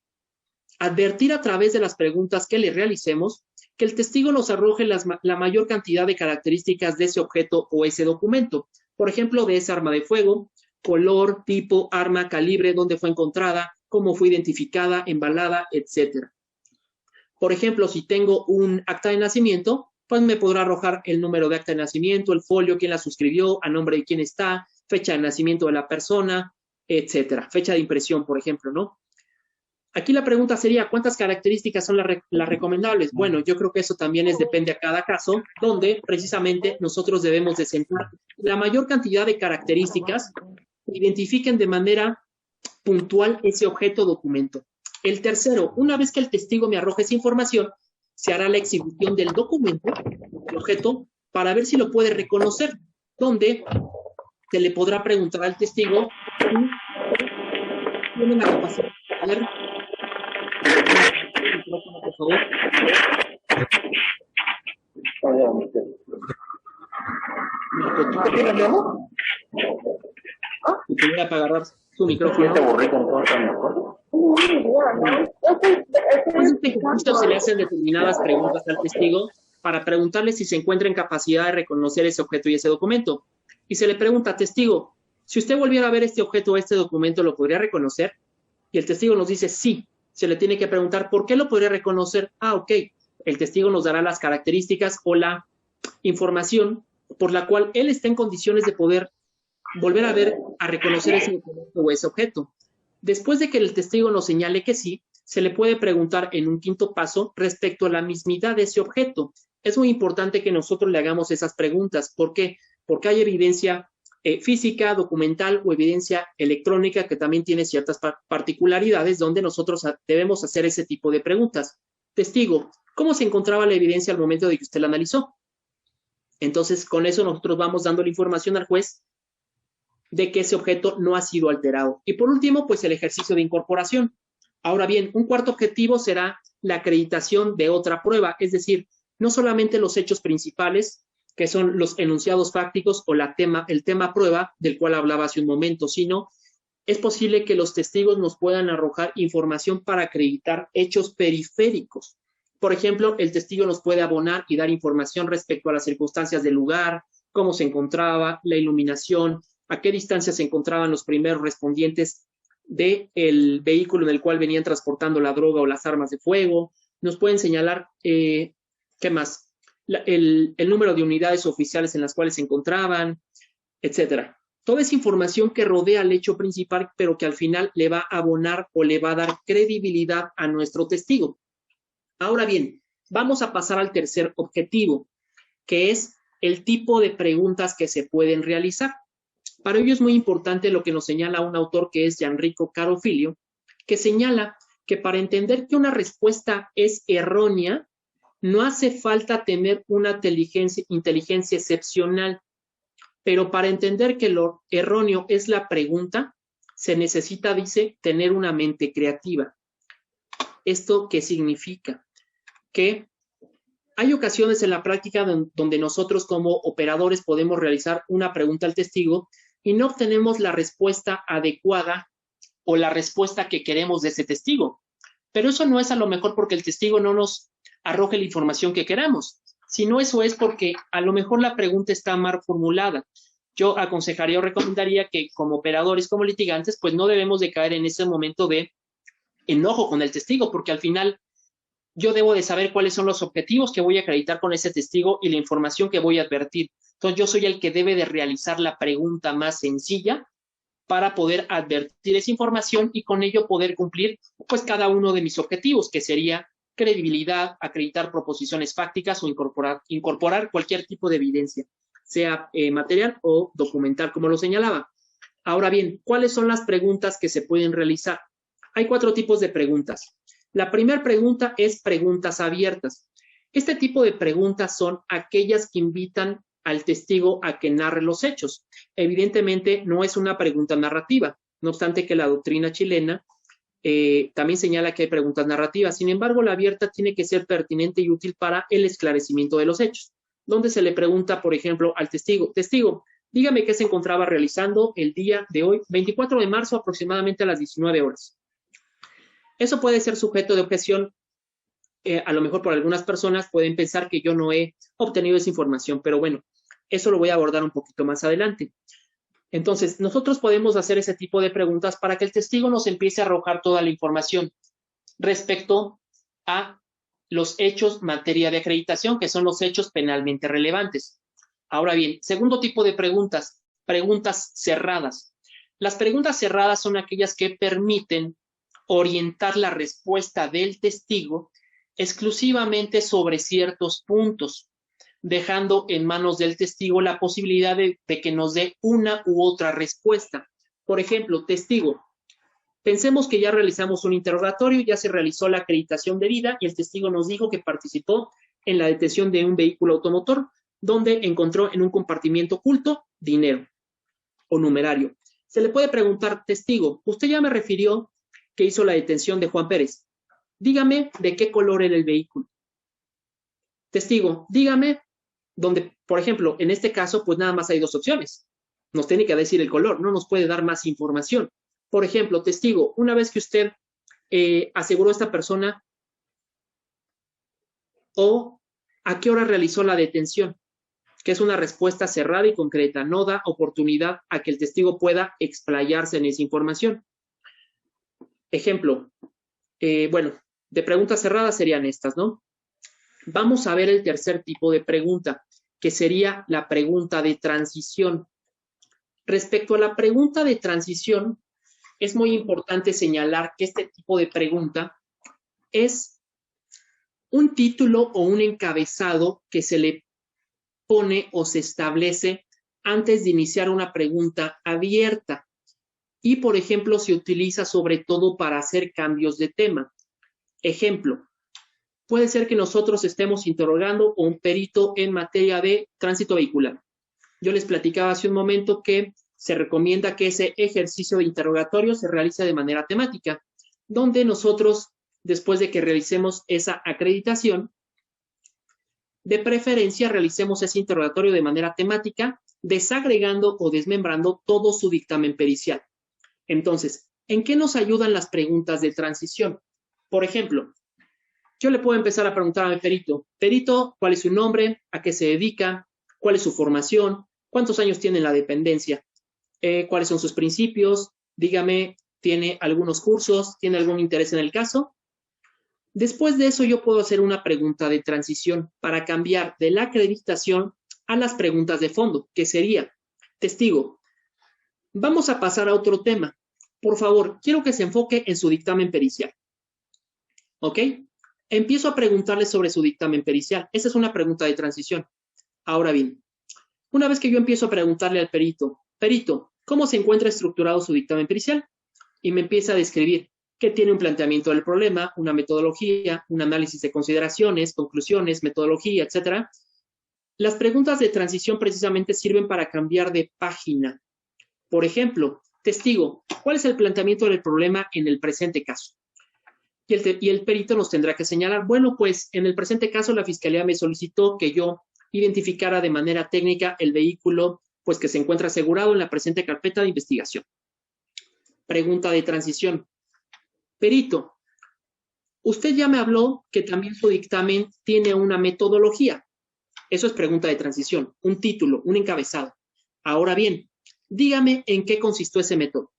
advertir a través de las preguntas que le realicemos que el testigo nos arroje la mayor cantidad de características de ese objeto o ese documento. Por ejemplo, de esa arma de fuego, color, tipo, arma, calibre, dónde fue encontrada, cómo fue identificada, embalada, etc. Por ejemplo, si tengo un acta de nacimiento, pues me podrá arrojar el número de acta de nacimiento, el folio, quién la suscribió, a nombre de quién está, fecha de nacimiento de la persona, etc. Fecha de impresión, por ejemplo, ¿no? Aquí la pregunta sería, ¿cuántas características son las recomendables? Bueno, yo creo que eso también depende a cada caso, donde precisamente nosotros debemos de sentar la mayor cantidad de características que identifiquen de manera puntual ese objeto o documento. El tercero, una vez que el testigo me arroje esa información, se hará la exhibición del documento, el objeto, para ver si lo puede reconocer, donde se le podrá preguntar al testigo si tiene la capacidad de poder. Por favor. ¿Te voy a apagar su micrófono? Este ejercicio se le hacen determinadas preguntas al testigo para preguntarle si se encuentra en capacidad de reconocer ese objeto y ese documento. Y se le pregunta, testigo, si usted volviera a ver este objeto o este documento, ¿lo podría reconocer? Y el testigo nos dice sí. Se le tiene que preguntar, ¿por qué lo podría reconocer? Ah, ok. El testigo nos dará las características o la información por la cual él está en condiciones de poder volver a ver, a reconocer ese documento o ese objeto. Después de que el testigo nos señale que sí, se le puede preguntar en un quinto paso respecto a la mismidad de ese objeto. Es muy importante que nosotros le hagamos esas preguntas. ¿Por qué? Porque hay evidencia física, documental o evidencia electrónica que también tiene ciertas particularidades donde nosotros debemos hacer ese tipo de preguntas. Testigo, ¿cómo se encontraba la evidencia al momento de que usted la analizó? Entonces, con eso nosotros vamos dando la información al juez de que ese objeto no ha sido alterado. Y por último, pues el ejercicio de incorporación. Ahora bien, un cuarto objetivo será la acreditación de otra prueba, es decir, no solamente los hechos principales, que son los enunciados fácticos o el tema prueba del cual hablaba hace un momento, sino es posible que los testigos nos puedan arrojar información para acreditar hechos periféricos. Por ejemplo, el testigo nos puede abonar y dar información respecto a las circunstancias del lugar, cómo se encontraba, la iluminación, a qué distancia se encontraban los primeros respondientes del vehículo en el cual venían transportando la droga o las armas de fuego. Nos pueden señalar, ¿qué más? El número de unidades oficiales en las cuales se encontraban, etcétera. Toda esa información que rodea al hecho principal, pero que al final le va a abonar o le va a dar credibilidad a nuestro testigo. Ahora bien, vamos a pasar al tercer objetivo, que es el tipo de preguntas que se pueden realizar. Para ello es muy importante lo que nos señala un autor que es Gianrico Carofilio, que señala que para entender que una respuesta es errónea, no hace falta tener una inteligencia excepcional, pero para entender que lo erróneo es la pregunta, se necesita, dice, tener una mente creativa. ¿Esto qué significa? Que hay ocasiones en la práctica donde nosotros como operadores podemos realizar una pregunta al testigo y no obtenemos la respuesta adecuada o la respuesta que queremos de ese testigo. Pero eso no es a lo mejor porque el testigo no nos arroje la información que queramos, sino eso es porque a lo mejor la pregunta está mal formulada. Yo aconsejaría o recomendaría que como operadores, como litigantes, pues no debemos de caer en ese momento de enojo con el testigo, porque al final yo debo de saber cuáles son los objetivos que voy a acreditar con ese testigo y la información que voy a advertir. Entonces yo soy el que debe de realizar la pregunta más sencilla para poder advertir esa información y con ello poder cumplir pues cada uno de mis objetivos, que sería credibilidad, acreditar proposiciones fácticas o incorporar cualquier tipo de evidencia, sea material o documental, como lo señalaba. Ahora bien, ¿cuáles son las preguntas que se pueden realizar? Hay 4 tipos de preguntas. La primera pregunta es preguntas abiertas. Este tipo de preguntas son aquellas que invitan al testigo a que narre los hechos. Evidentemente, no es una pregunta narrativa, no obstante que la doctrina chilena también señala que hay preguntas narrativas. Sin embargo, la abierta tiene que ser pertinente y útil para el esclarecimiento de los hechos, donde se le pregunta, por ejemplo, al testigo, dígame qué se encontraba realizando el día de hoy, 24 de marzo, aproximadamente a las 19 horas. Eso puede ser sujeto de objeción. A lo mejor por algunas personas pueden pensar que yo no he obtenido esa información, pero bueno, eso lo voy a abordar un poquito más adelante. Entonces, nosotros podemos hacer ese tipo de preguntas para que el testigo nos empiece a arrojar toda la información respecto a los hechos materia de acreditación, que son los hechos penalmente relevantes. Ahora bien, segundo tipo de preguntas, preguntas cerradas. Las preguntas cerradas son aquellas que permiten orientar la respuesta del testigo exclusivamente sobre ciertos puntos, dejando en manos del testigo la posibilidad de que nos dé una u otra respuesta. Por ejemplo, testigo, pensemos que ya realizamos un interrogatorio, ya se realizó la acreditación debida y el testigo nos dijo que participó en la detención de un vehículo automotor donde encontró en un compartimiento oculto dinero o numerario. Se le puede preguntar, testigo, usted ya me refirió que hizo la detención de Juan Pérez. Dígame de qué color era el vehículo. Testigo, dígame donde, por ejemplo, en este caso, pues nada más hay 2 opciones. Nos tiene que decir el color, no nos puede dar más información. Por ejemplo, testigo, una vez que usted aseguró a esta persona, o a qué hora realizó la detención, que es una respuesta cerrada y concreta, no da oportunidad a que el testigo pueda explayarse en esa información. Ejemplo, bueno, de preguntas cerradas serían estas, ¿no? Vamos a ver el tercer tipo de pregunta, que sería la pregunta de transición. Respecto a la pregunta de transición, es muy importante señalar que este tipo de pregunta es un título o un encabezado que se le pone o se establece antes de iniciar una pregunta abierta. Y, por ejemplo, se utiliza sobre todo para hacer cambios de tema. Ejemplo, puede ser que nosotros estemos interrogando a un perito en materia de tránsito vehicular. Yo les platicaba hace un momento que se recomienda que ese ejercicio de interrogatorio se realice de manera temática, donde nosotros, después de que realicemos esa acreditación, de preferencia realicemos ese interrogatorio de manera temática, desagregando o desmembrando todo su dictamen pericial. Entonces, ¿en qué nos ayudan las preguntas de transición? Por ejemplo, yo le puedo empezar a preguntar a mi perito, ¿cuál es su nombre? ¿A qué se dedica? ¿Cuál es su formación? ¿Cuántos años tiene en la dependencia? ¿Cuáles son sus principios? Dígame, ¿tiene algunos cursos? ¿Tiene algún interés en el caso? Después de eso, yo puedo hacer una pregunta de transición para cambiar de la acreditación a las preguntas de fondo, que sería, testigo, Vamos a pasar a otro tema. Por favor, quiero que se enfoque en su dictamen pericial. ¿Ok? Empiezo a preguntarle sobre su dictamen pericial. Esa es una pregunta de transición. Ahora bien, una vez que yo empiezo a preguntarle al perito, perito, ¿cómo se encuentra estructurado su dictamen pericial? Y me empieza a describir que tiene un planteamiento del problema, una metodología, un análisis de consideraciones, conclusiones, metodología, etc. Las preguntas de transición precisamente sirven para cambiar de página. Por ejemplo, testigo, ¿cuál es el planteamiento del problema en el presente caso? Y el perito nos tendrá que señalar, bueno, pues en el presente caso la Fiscalía me solicitó que yo identificara de manera técnica el vehículo pues que se encuentra asegurado en la presente carpeta de investigación. Pregunta de transición. Perito, usted ya me habló que también su dictamen tiene una metodología. Eso es pregunta de transición, un título, un encabezado. Ahora bien, dígame en qué consistió ese método.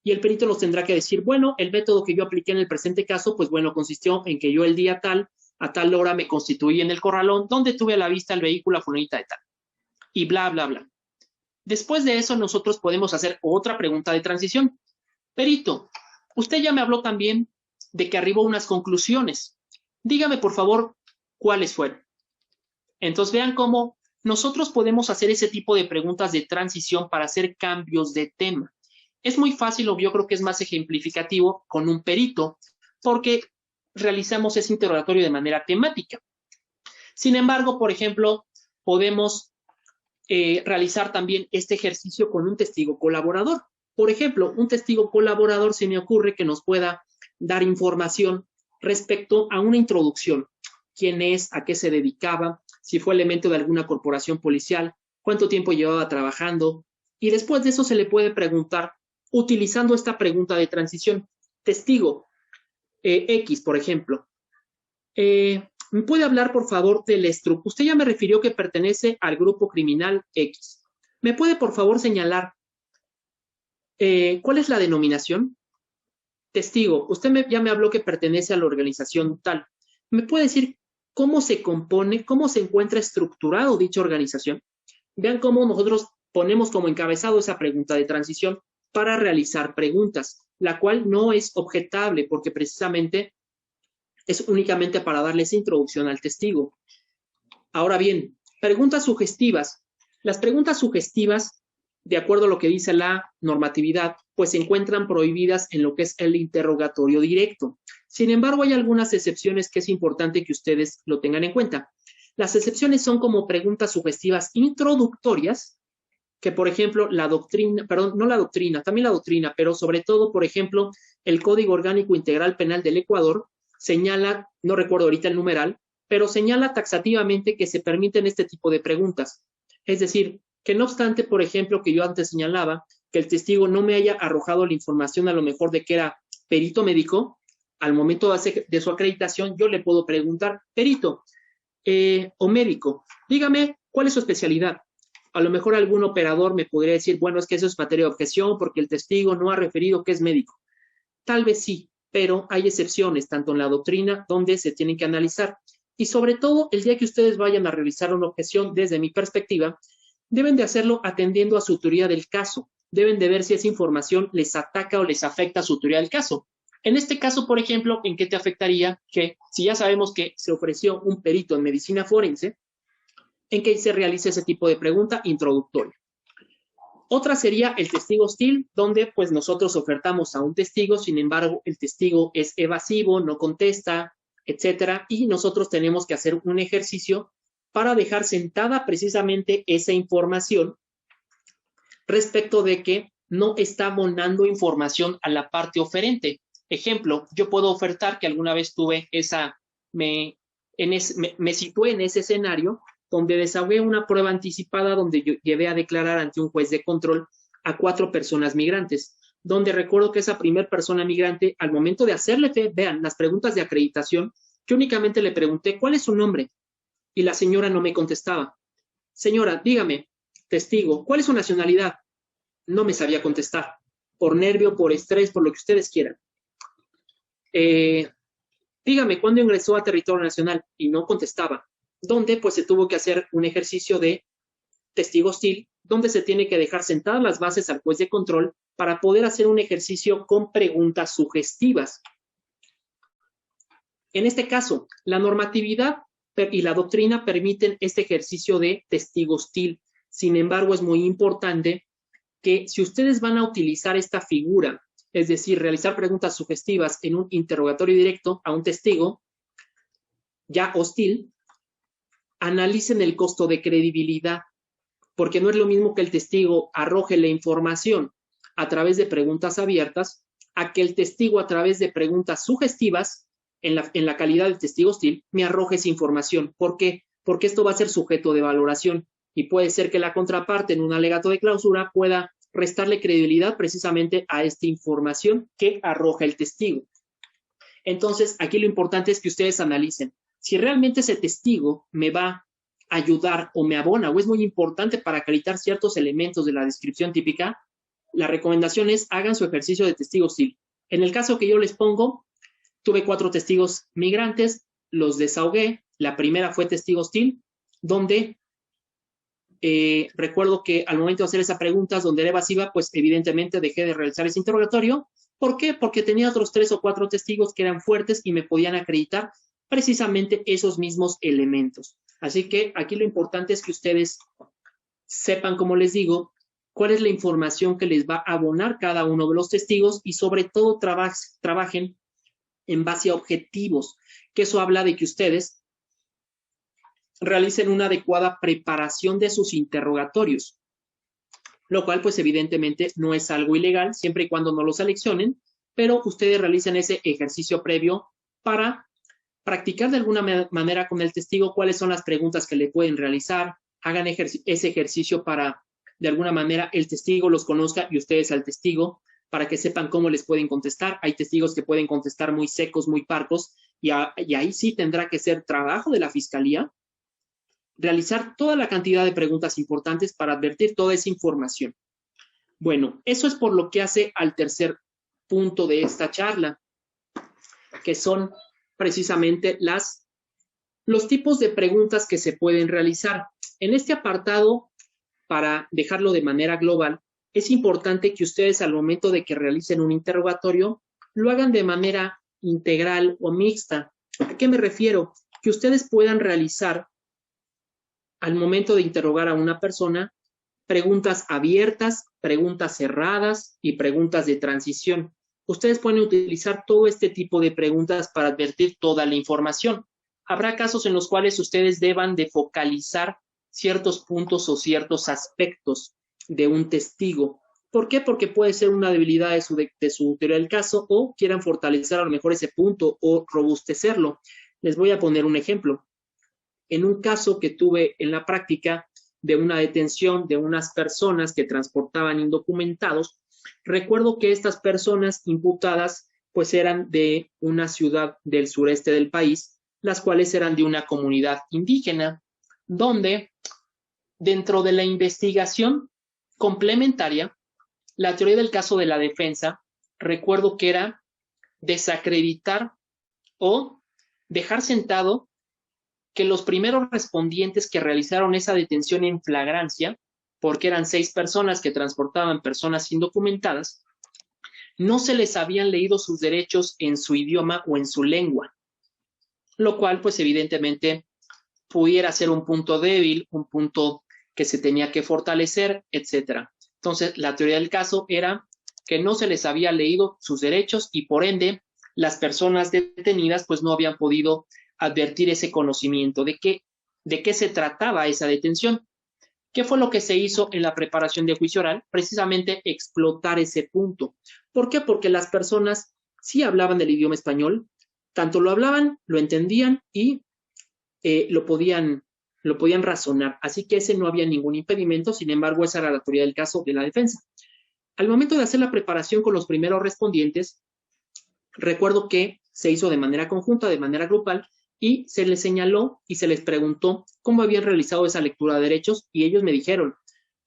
Y el perito nos tendrá que decir, bueno, el método que yo apliqué en el presente caso, pues bueno, consistió en que yo el día tal, a tal hora me constituí en el corralón, donde tuve a la vista el vehículo a fulanita de tal. Y bla, bla, bla. Después de eso, nosotros podemos hacer otra pregunta de transición. Perito, usted ya me habló también de que arribó unas conclusiones. Dígame, por favor, cuáles fueron. Entonces, vean cómo nosotros podemos hacer ese tipo de preguntas de transición para hacer cambios de tema. Es muy fácil, o yo creo que es más ejemplificativo con un perito, porque realizamos ese interrogatorio de manera temática. Sin embargo, por ejemplo, podemos realizar también este ejercicio con un testigo colaborador. Por ejemplo, un testigo colaborador se me ocurre que nos pueda dar información respecto a una introducción. ¿Quién es? ¿A qué se dedicaba? Si fue elemento de alguna corporación policial, cuánto tiempo llevaba trabajando. Y después de eso se le puede preguntar, utilizando esta pregunta de transición, testigo X, por ejemplo. ¿Me puede hablar, por favor, del estructura? Usted ya me refirió que pertenece al grupo criminal X. ¿Me puede, por favor, señalar cuál es la denominación? Testigo, usted ya me habló que pertenece a la organización tal. ¿Me puede decir cómo se compone, cómo se encuentra estructurado dicha organización? Vean cómo nosotros ponemos como encabezado esa pregunta de transición para realizar preguntas, la cual no es objetable porque precisamente es únicamente para darle esa introducción al testigo. Ahora bien, preguntas sugestivas. Las preguntas sugestivas, de acuerdo a lo que dice la normatividad, pues se encuentran prohibidas en lo que es el interrogatorio directo. Sin embargo, hay algunas excepciones que es importante que ustedes lo tengan en cuenta. Las excepciones son como preguntas sugestivas introductorias, que por ejemplo la doctrina, perdón, no la doctrina, también la doctrina, pero sobre todo, por ejemplo, el Código Orgánico Integral Penal del Ecuador señala, no recuerdo ahorita el numeral, pero señala taxativamente que se permiten este tipo de preguntas. Es decir, que no obstante, por ejemplo, que yo antes señalaba, que el testigo no me haya arrojado la información a lo mejor de que era perito médico, al momento de su acreditación yo le puedo preguntar, perito o médico, dígame, ¿cuál es su especialidad? A lo mejor algún operador me podría decir, bueno, es que eso es materia de objeción porque el testigo no ha referido que es médico. Tal vez sí, pero hay excepciones, tanto en la doctrina, donde se tienen que analizar. Y sobre todo, el día que ustedes vayan a realizar una objeción, desde mi perspectiva, deben de hacerlo atendiendo a su teoría del caso. Deben de ver si esa información les ataca o les afecta a su teoría del caso. En este caso, por ejemplo, ¿en qué te afectaría que si ya sabemos que se ofreció un perito en medicina forense, en que se realice ese tipo de pregunta introductoria? Otra sería el testigo hostil, donde pues nosotros ofertamos a un testigo, sin embargo, el testigo es evasivo, no contesta, etcétera, y nosotros tenemos que hacer un ejercicio para dejar sentada precisamente esa información respecto de que no está abonando información a la parte oferente. Ejemplo, yo puedo ofertar que alguna vez tuve me situé en ese escenario donde desahogué una prueba anticipada donde yo llevé a declarar ante un juez de control a 4 personas migrantes, donde recuerdo que esa primera persona migrante, al momento de hacerle fe, vean, las preguntas de acreditación, yo únicamente le pregunté, ¿cuál es su nombre? Y la señora no me contestaba. Señora, dígame, testigo, ¿cuál es su nacionalidad? No me sabía contestar, por nervio, por estrés, por lo que ustedes quieran. Dígame, ¿cuándo ingresó a territorio nacional? Y no contestaba. Donde pues se tuvo que hacer un ejercicio de testigo hostil, donde se tiene que dejar sentadas las bases al juez de control para poder hacer un ejercicio con preguntas sugestivas. En este caso, la normatividad y la doctrina permiten este ejercicio de testigo hostil. Sin embargo, es muy importante que si ustedes van a utilizar esta figura, es decir, realizar preguntas sugestivas en un interrogatorio directo a un testigo ya hostil, analicen el costo de credibilidad, porque no es lo mismo que el testigo arroje la información a través de preguntas abiertas a que el testigo a través de preguntas sugestivas en la calidad de testigo hostil me arroje esa información. ¿Por qué? Porque esto va a ser sujeto de valoración y puede ser que la contraparte en un alegato de clausura pueda restarle credibilidad precisamente a esta información que arroja el testigo. Entonces, aquí lo importante es que ustedes analicen si realmente ese testigo me va a ayudar o me abona o es muy importante para acreditar ciertos elementos de la descripción típica. La recomendación es hagan su ejercicio de testigo hostil. En el caso que yo les pongo, tuve 4 testigos migrantes, los desahogué. La primera fue testigo hostil, donde recuerdo que al momento de hacer esa pregunta donde era evasiva, pues evidentemente dejé de realizar ese interrogatorio. ¿Por qué? Porque tenía otros 3 o 4 testigos que eran fuertes y me podían acreditar precisamente esos mismos elementos. Así que aquí lo importante es que ustedes sepan, como les digo, cuál es la información que les va a abonar cada uno de los testigos y sobre todo trabajen en base a objetivos, que eso habla de que ustedes realicen una adecuada preparación de sus interrogatorios, lo cual pues evidentemente no es algo ilegal siempre y cuando no lo seleccionen, pero ustedes realicen ese ejercicio previo para practicar de alguna manera con el testigo cuáles son las preguntas que le pueden realizar, hagan ese ejercicio para de alguna manera el testigo los conozca y ustedes al testigo, para que sepan cómo les pueden contestar. Hay testigos que pueden contestar muy secos, muy parcos, y ahí sí tendrá que ser trabajo de la fiscalía realizar toda la cantidad de preguntas importantes para advertir toda esa información. Bueno, eso es por lo que hace al tercer punto de esta charla, que son precisamente los tipos de preguntas que se pueden realizar. En este apartado, para dejarlo de manera global, es importante que ustedes al momento de que realicen un interrogatorio, lo hagan de manera integral o mixta. ¿A qué me refiero? Que ustedes puedan realizar al momento de interrogar a una persona preguntas abiertas, preguntas cerradas y preguntas de transición. Ustedes pueden utilizar todo este tipo de preguntas para advertir toda la información. Habrá casos en los cuales ustedes deban de focalizar ciertos puntos o ciertos aspectos de un testigo. ¿Por qué? Porque puede ser una debilidad de su teoría del caso o quieran fortalecer a lo mejor ese punto o robustecerlo. Les voy a poner un ejemplo. En un caso que tuve en la práctica de una detención de unas personas que transportaban indocumentados, recuerdo que estas personas imputadas pues eran de una ciudad del sureste del país, las cuales eran de una comunidad indígena, donde dentro de la investigación complementaria, la teoría del caso de la defensa, recuerdo que era desacreditar o dejar sentado que los primeros respondientes que realizaron esa detención en flagrancia, porque eran 6 personas que transportaban personas indocumentadas, no se les habían leído sus derechos en su idioma o en su lengua, lo cual pues evidentemente pudiera ser un punto débil, un punto que se tenía que fortalecer, etc. Entonces, la teoría del caso era que no se les había leído sus derechos y por ende las personas detenidas pues no habían podido advertir ese conocimiento de qué se trataba esa detención. ¿Qué fue lo que se hizo en la preparación de juicio oral? Precisamente explotar ese punto. ¿Por qué? Porque las personas sí hablaban del idioma español, tanto lo hablaban, lo entendían y lo podían razonar. Así que ese no había ningún impedimento, sin embargo, esa era la teoría del caso de la defensa. Al momento de hacer la preparación con los primeros respondientes, recuerdo que se hizo de manera conjunta, de manera grupal, y se les señaló y se les preguntó cómo habían realizado esa lectura de derechos y ellos me dijeron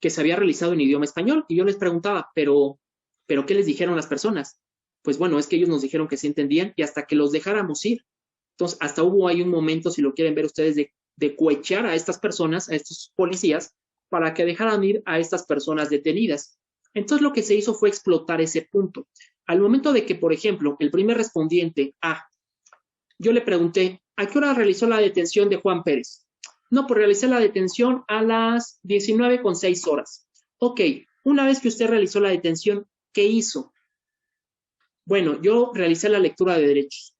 que se había realizado en idioma español y yo les preguntaba, ¿pero qué les dijeron las personas? Pues bueno, es que ellos nos dijeron que sí entendían y hasta que los dejáramos ir. Entonces, hasta hubo ahí un momento, si lo quieren ver ustedes, de cohechear a estas personas, a estos policías, para que dejaran ir a estas personas detenidas. Entonces lo que se hizo fue explotar ese punto. Al momento de que, por ejemplo, el primer respondiente A, yo le pregunté, ¿a qué hora realizó la detención de Juan Pérez? No, pues realicé la detención a las 19:06. Ok, una vez que usted realizó la detención, ¿qué hizo? Bueno, yo realicé la lectura de derechos.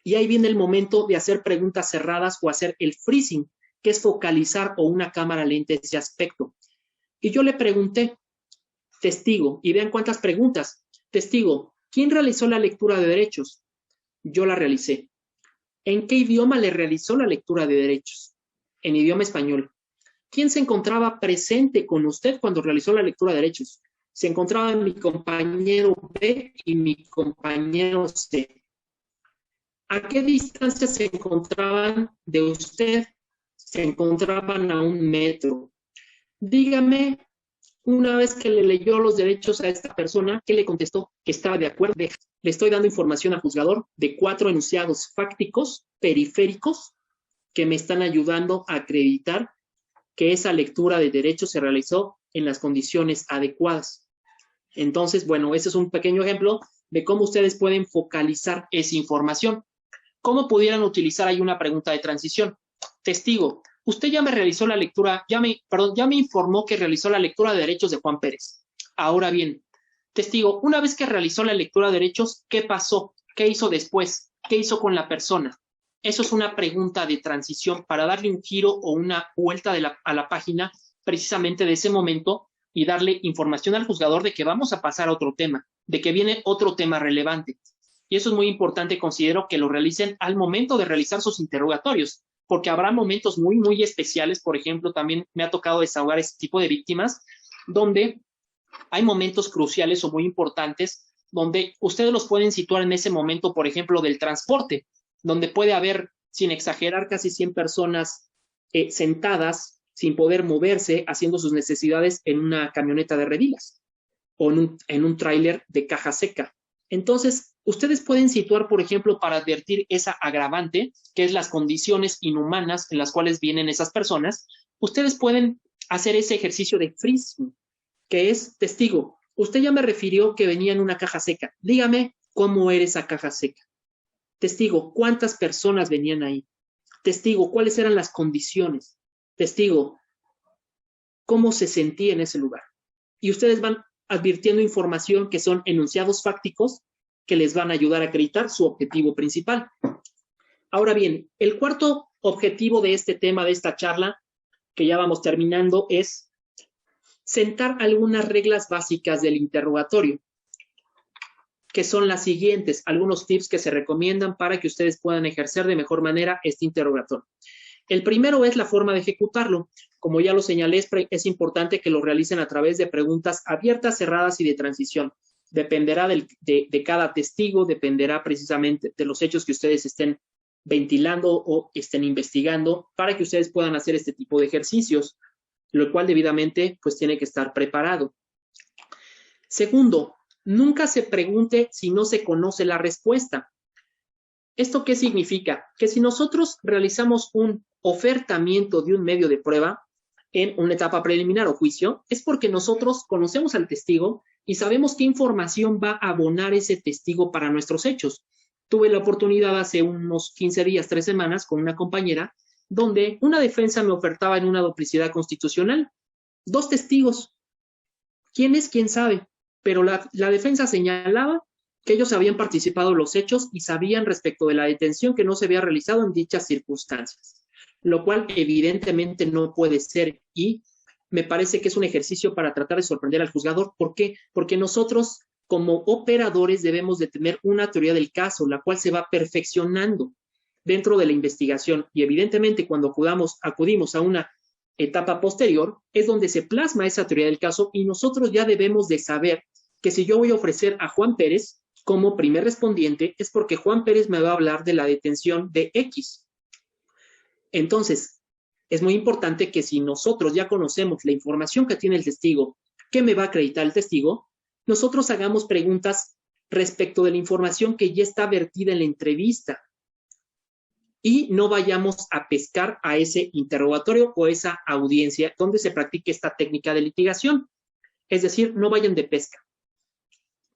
Y ahí viene el momento de hacer preguntas cerradas o hacer el freezing, que es focalizar o una cámara lenta ese aspecto. Y yo le pregunté, testigo, y vean cuántas preguntas. Testigo, ¿quién realizó la lectura de derechos? Yo la realicé. ¿En qué idioma le realizó la lectura de derechos? En idioma español. ¿Quién se encontraba presente con usted cuando realizó la lectura de derechos? Se encontraban mi compañero B y mi compañero C. ¿A qué distancia se encontraban de usted? Se encontraban a 1 metro. Dígame, una vez que le leyó los derechos a esta persona, ¿qué le contestó? Que estaba de acuerdo. Le estoy dando información al juzgador de 4 enunciados fácticos periféricos que me están ayudando a acreditar que esa lectura de derechos se realizó en las condiciones adecuadas. Entonces, bueno, ese es un pequeño ejemplo de cómo ustedes pueden focalizar esa información. ¿Cómo pudieran utilizar ahí una pregunta de transición? Testigo, usted ya me realizó la lectura, ya me informó que realizó la lectura de derechos de Juan Pérez. Ahora bien, testigo, una vez que realizó la lectura de derechos, ¿qué pasó? ¿Qué hizo después? ¿Qué hizo con la persona? Eso es una pregunta de transición para darle un giro o una vuelta a la página precisamente de ese momento y darle información al juzgador de que vamos a pasar a otro tema, de que viene otro tema relevante. Y eso es muy importante, considero que lo realicen al momento de realizar sus interrogatorios, porque habrá momentos muy, muy especiales. Por ejemplo, también me ha tocado desahogar este tipo de víctimas, donde hay momentos cruciales o muy importantes, donde ustedes los pueden situar en ese momento, por ejemplo, del transporte, donde puede haber, sin exagerar, casi 100 personas sentadas, sin poder moverse, haciendo sus necesidades en una camioneta de redilas o en un tráiler de caja seca. Entonces, ustedes pueden situar, por ejemplo, para advertir esa agravante, que es las condiciones inhumanas en las cuales vienen esas personas, ustedes pueden hacer ese ejercicio de freezing, que es, testigo, usted ya me refirió que venía en una caja seca. Dígame cómo era esa caja seca. Testigo, ¿cuántas personas venían ahí? Testigo, ¿cuáles eran las condiciones? Testigo, ¿cómo se sentía en ese lugar? Y ustedes van advirtiendo información que son enunciados fácticos que les van a ayudar a acreditar su objetivo principal. Ahora bien, el cuarto objetivo de este tema, de esta charla, que ya vamos terminando, es sentar algunas reglas básicas del interrogatorio, que son las siguientes, algunos tips que se recomiendan para que ustedes puedan ejercer de mejor manera este interrogatorio. El primero es la forma de ejecutarlo. Como ya lo señalé, es importante que lo realicen a través de preguntas abiertas, cerradas y de transición. Dependerá de cada testigo, dependerá precisamente de los hechos que ustedes estén ventilando o estén investigando para que ustedes puedan hacer este tipo de ejercicios, lo cual debidamente pues tiene que estar preparado. Segundo, nunca se pregunte si no se conoce la respuesta. ¿Esto qué significa? Que si nosotros realizamos un ofertamiento de un medio de prueba en una etapa preliminar o juicio, es porque nosotros conocemos al testigo y sabemos qué información va a abonar ese testigo para nuestros hechos. Tuve la oportunidad hace unos 15 días, 3 semanas, con una compañera, donde una defensa me ofertaba en una duplicidad constitucional. 2 testigos. ¿Quién es? ¿Quién sabe? Pero la defensa señalaba que ellos habían participado en los hechos y sabían respecto de la detención que no se había realizado en dichas circunstancias, lo cual evidentemente no puede ser, y me parece que es un ejercicio para tratar de sorprender al juzgador. ¿Por qué? Porque nosotros como operadores debemos de tener una teoría del caso, la cual se va perfeccionando dentro de la investigación, y evidentemente cuando acudimos a una etapa posterior es donde se plasma esa teoría del caso, y nosotros ya debemos de saber que si yo voy a ofrecer a Juan Pérez como primer respondiente es porque Juan Pérez me va a hablar de la detención de X. Entonces, es muy importante que si nosotros ya conocemos la información que tiene el testigo, que me va a acreditar el testigo, nosotros hagamos preguntas respecto de la información que ya está vertida en la entrevista. y no vayamos a pescar a ese interrogatorio o esa audiencia donde se practique esta técnica de litigación. Es decir, no vayan de pesca.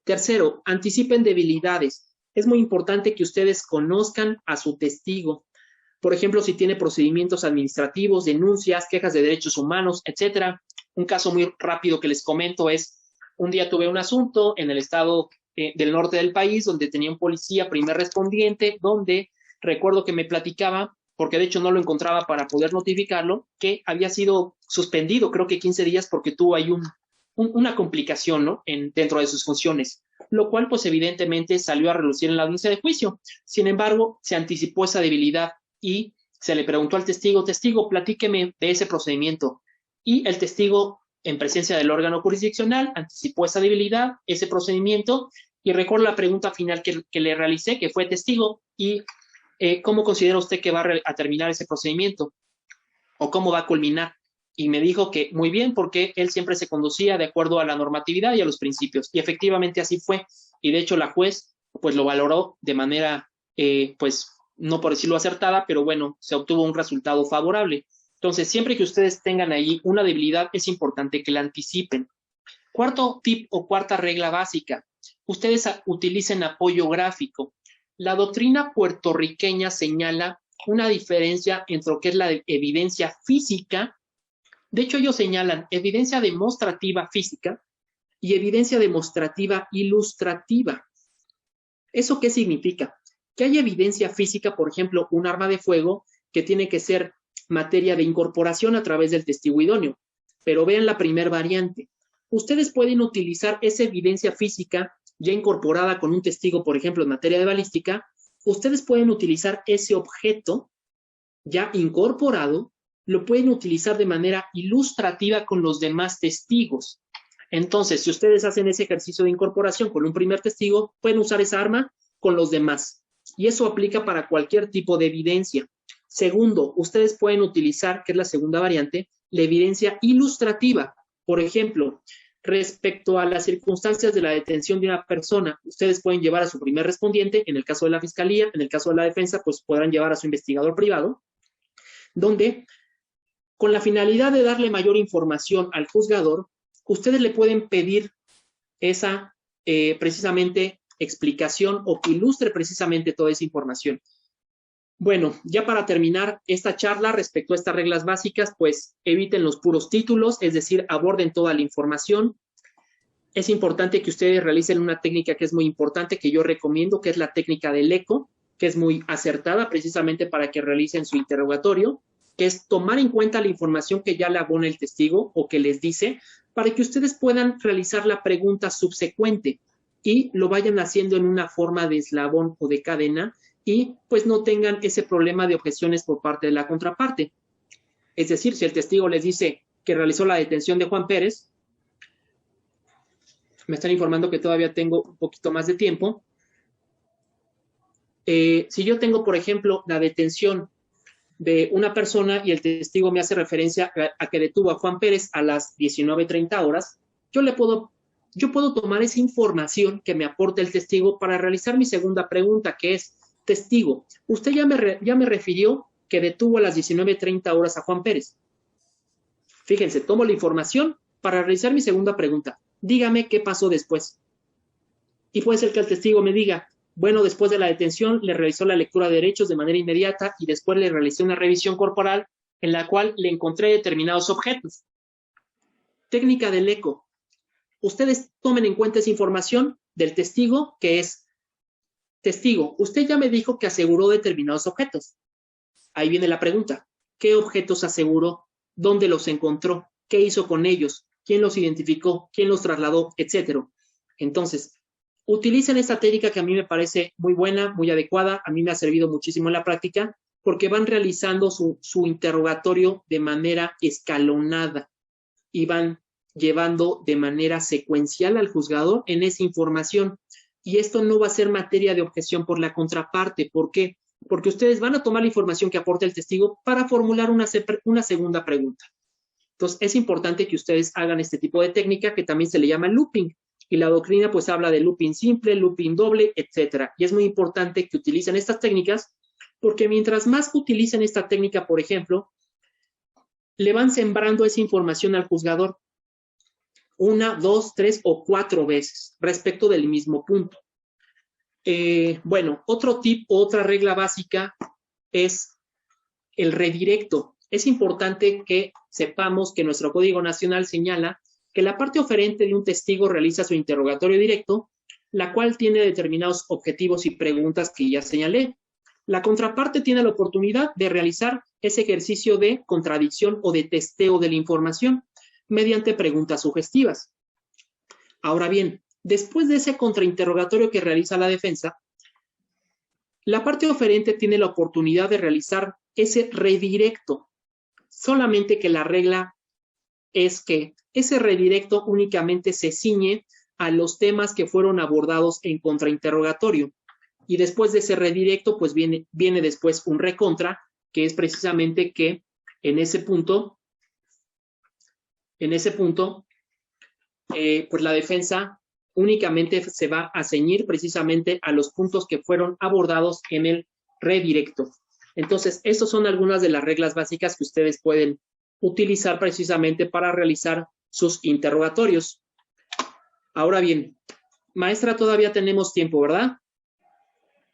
Tercero, anticipen debilidades. Es muy importante que ustedes conozcan a su testigo. Por ejemplo, si tiene procedimientos administrativos, denuncias, quejas de derechos humanos, etcétera. Un caso muy rápido que les comento es, un día tuve un asunto en el estado del norte del país donde tenía un policía primer respondiente, donde recuerdo que me platicaba, porque de hecho no lo encontraba para poder notificarlo, que había sido suspendido, creo que 15 días, porque tuvo ahí una complicación, ¿no? Dentro de sus funciones, lo cual pues evidentemente salió a relucir en la audiencia de juicio. Sin embargo, se anticipó esa debilidad y se le preguntó al testigo, platíqueme de ese procedimiento. Y el testigo, en presencia del órgano jurisdiccional, anticipó esa debilidad, ese procedimiento, y recuerdo la pregunta final que le realicé, que fue testigo, y ¿cómo considera usted que va a terminar ese procedimiento? ¿O cómo va a culminar? Y me dijo que muy bien, porque él siempre se conducía de acuerdo a la normatividad y a los principios. Y efectivamente así fue. Y de hecho la juez pues lo valoró de manera, pues no por decirlo acertada, pero bueno, se obtuvo un resultado favorable. Entonces, siempre que ustedes tengan ahí una debilidad, es importante que la anticipen. Cuarto tip o cuarta regla básica. Ustedes utilicen apoyo gráfico. La doctrina puertorriqueña señala una diferencia entre lo que es la evidencia física. De hecho, ellos señalan evidencia demostrativa física y evidencia demostrativa ilustrativa. ¿Eso qué significa? Que hay evidencia física, por ejemplo, un arma de fuego que tiene que ser materia de incorporación a través del testigo idóneo. Pero vean la primera variante. Ustedes pueden utilizar esa evidencia física ya incorporada con un testigo, por ejemplo, en materia de balística. Ustedes pueden utilizar ese objeto ya incorporado, lo pueden utilizar de manera ilustrativa con los demás testigos. Entonces, si ustedes hacen ese ejercicio de incorporación con un primer testigo, pueden usar esa arma con los demás. Y eso aplica para cualquier tipo de evidencia. Segundo, ustedes pueden utilizar, que es la segunda variante, la evidencia ilustrativa. Por ejemplo, respecto a las circunstancias de la detención de una persona, ustedes pueden llevar a su primer respondiente, en el caso de la fiscalía, en el caso de la defensa, pues podrán llevar a su investigador privado, donde, con la finalidad de darle mayor información al juzgador, ustedes le pueden pedir esa, precisamente, explicación o que ilustre precisamente toda esa información. Bueno, ya para terminar esta charla respecto a estas reglas básicas, pues eviten los puros títulos, es decir, aborden toda la información. Es importante que ustedes realicen una técnica que es muy importante, que yo recomiendo, que es la técnica del eco, que es muy acertada precisamente para que realicen su interrogatorio, que es tomar en cuenta la información que ya le abona el testigo o que les dice, para que ustedes puedan realizar la pregunta subsecuente y lo vayan haciendo en una forma de eslabón o de cadena, y pues no tengan ese problema de objeciones por parte de la contraparte. Es decir, si el testigo les dice que realizó la detención de Juan Pérez, me están informando que todavía tengo un poquito más de tiempo. Si yo tengo, por ejemplo, la detención de una persona y el testigo me hace referencia a que detuvo a Juan Pérez a las 19:30 horas, yo puedo tomar esa información que me aporta el testigo para realizar mi segunda pregunta, que es: testigo, usted ya me refirió que detuvo a las 19:30 horas a Juan Pérez. Fíjense, tomo la información para realizar mi segunda pregunta. Dígame qué pasó después. Y puede ser que el testigo me diga, bueno, después de la detención le realizó la lectura de derechos de manera inmediata y después le realicé una revisión corporal en la cual le encontré determinados objetos. Técnica del eco. Ustedes tomen en cuenta esa información del testigo, que es: testigo, usted ya me dijo que aseguró determinados objetos. Ahí viene la pregunta. ¿Qué objetos aseguró? ¿Dónde los encontró? ¿Qué hizo con ellos? ¿Quién los identificó? ¿Quién los trasladó? Etcétera. Entonces, utilicen esta técnica que a mí me parece muy buena, muy adecuada. A mí me ha servido muchísimo en la práctica porque van realizando su interrogatorio de manera escalonada y van llevando de manera secuencial al juzgador en esa información. Y esto no va a ser materia de objeción por la contraparte. ¿Por qué? Porque ustedes van a tomar la información que aporta el testigo para formular una segunda pregunta. Entonces, es importante que ustedes hagan este tipo de técnica que también se le llama looping. Y la doctrina pues habla de looping simple, looping doble, etcétera. Y es muy importante que utilicen estas técnicas Porque mientras más utilicen esta técnica, por ejemplo, le van sembrando esa información al juzgador 1, 2, 3 o 4 veces respecto del mismo punto. Bueno, otro tip o otra regla básica es el redirecto. Es importante que sepamos que nuestro Código Nacional señala que la parte oferente de un testigo realiza su interrogatorio directo, la cual tiene determinados objetivos y preguntas que ya señalé. La contraparte tiene la oportunidad de realizar ese ejercicio de contradicción o de testeo de la información mediante preguntas sugestivas. Ahora bien, después de ese contrainterrogatorio que realiza la defensa, la parte oferente tiene la oportunidad de realizar ese redirecto, solamente que la regla es que ese redirecto únicamente se ciñe a los temas que fueron abordados en contrainterrogatorio. Y después de ese redirecto, pues viene después un recontra, que es precisamente que en ese punto, pues la defensa únicamente se va a ceñir precisamente a los puntos que fueron abordados en el redirecto. Entonces, estas son algunas de las reglas básicas que ustedes pueden utilizar precisamente para realizar sus interrogatorios. Ahora bien, maestra, todavía tenemos tiempo, ¿verdad?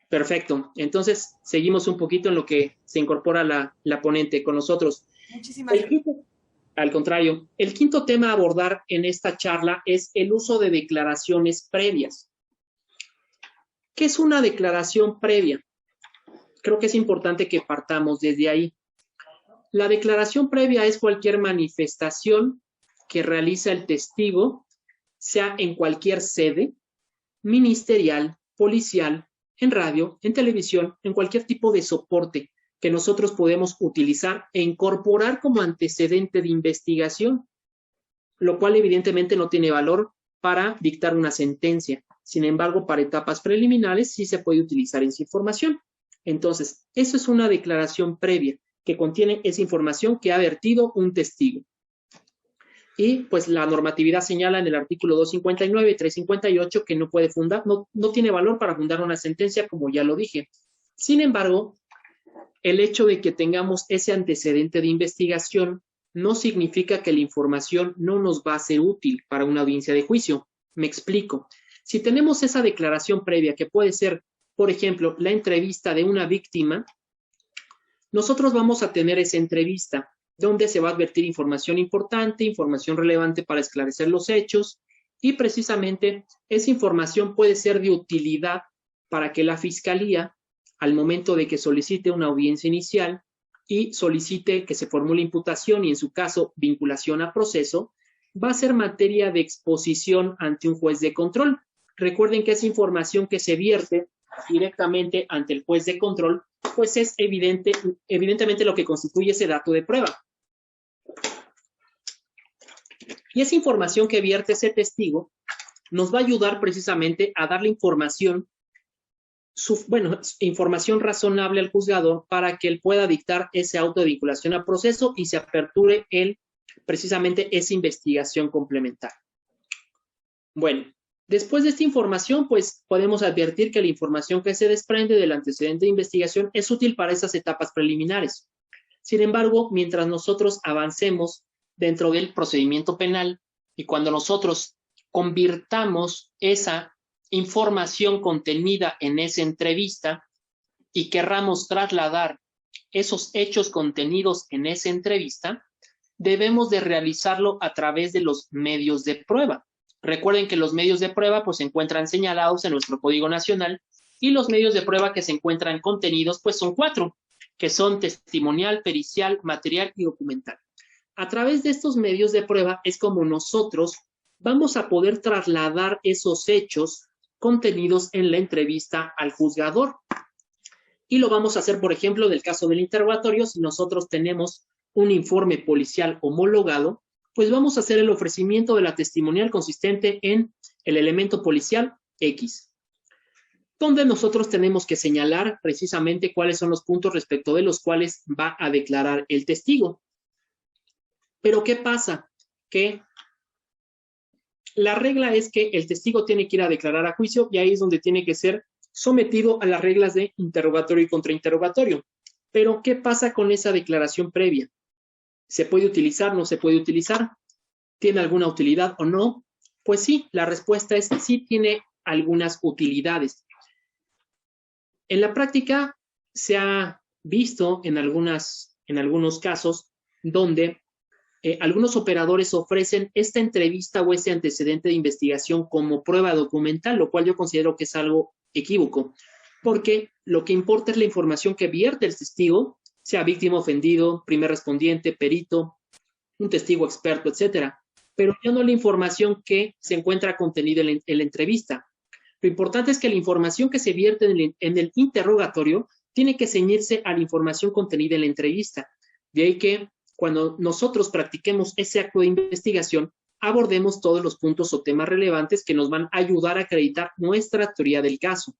Perfecto. Entonces, seguimos un poquito en lo que se incorpora la ponente con nosotros. Muchísimas gracias. Al contrario, el quinto tema a abordar en esta charla es el uso de declaraciones previas. ¿Qué es una declaración previa? Creo que es importante que partamos desde ahí. La declaración previa es cualquier manifestación que realiza el testigo, sea en cualquier sede, ministerial, policial, en radio, en televisión, en cualquier tipo de soporte que nosotros podemos utilizar e incorporar como antecedente de investigación, lo cual evidentemente no tiene valor para dictar una sentencia. Sin embargo, para etapas preliminares sí se puede utilizar esa información. Entonces, eso es una declaración previa que contiene esa información que ha vertido un testigo. Y pues la normatividad señala en el artículo 259 y 358 que no puede fundar, no tiene valor para fundar una sentencia, como ya lo dije. Sin embargo, el hecho de que tengamos ese antecedente de investigación no significa que la información no nos va a ser útil para una audiencia de juicio. Me explico. Si tenemos esa declaración previa, que puede ser, por ejemplo, la entrevista de una víctima, nosotros vamos a tener esa entrevista donde se va a advertir información importante, información relevante para esclarecer los hechos, y precisamente esa información puede ser de utilidad para que la Fiscalía, al momento de que solicite una audiencia inicial y solicite que se formule imputación y en su caso vinculación a proceso, va a ser materia de exposición ante un juez de control. Recuerden que esa información que se vierte directamente ante el juez de control, pues es evidentemente lo que constituye ese dato de prueba. Y esa información que vierte ese testigo nos va a ayudar precisamente a darle información razonable al juzgador para que él pueda dictar ese auto de vinculación a proceso y se aperture precisamente esa investigación complementaria. Bueno, después de esta información, pues podemos advertir que la información que se desprende del antecedente de investigación es útil para esas etapas preliminares. Sin embargo, mientras nosotros avancemos dentro del procedimiento penal y cuando nosotros convirtamos esa información contenida en esa entrevista y querramos trasladar esos hechos contenidos en esa entrevista, debemos de realizarlo a través de los medios de prueba. Recuerden que los medios de prueba pues se encuentran señalados en nuestro Código Nacional y los medios de prueba que se encuentran contenidos pues son 4, que son testimonial, pericial, material y documental. A través de estos medios de prueba es como nosotros vamos a poder trasladar esos hechos contenidos en la entrevista al juzgador. Y lo vamos a hacer, por ejemplo, en el caso del interrogatorio, si nosotros tenemos un informe policial homologado, pues vamos a hacer el ofrecimiento de la testimonial consistente en el elemento policial X, donde nosotros tenemos que señalar precisamente cuáles son los puntos respecto de los cuales va a declarar el testigo. Pero ¿qué pasa? Que la regla es que el testigo tiene que ir a declarar a juicio y ahí es donde tiene que ser sometido a las reglas de interrogatorio y contrainterrogatorio. Pero, ¿qué pasa con esa declaración previa? ¿Se puede utilizar? ¿No se puede utilizar? ¿Tiene alguna utilidad o no? Pues sí, la respuesta es sí tiene algunas utilidades. En la práctica se ha visto en algunos casos donde algunos operadores ofrecen esta entrevista o este antecedente de investigación como prueba documental, lo cual yo considero que es algo equívoco, porque lo que importa es la información que vierte el testigo, sea víctima, ofendido, primer respondiente, perito, un testigo experto, etcétera, pero ya no la información que se encuentra contenida en la entrevista. Lo importante es que la información que se vierte en el interrogatorio tiene que ceñirse a la información contenida en la entrevista. De ahí que cuando nosotros practiquemos ese acto de investigación, abordemos todos los puntos o temas relevantes que nos van a ayudar a acreditar nuestra teoría del caso.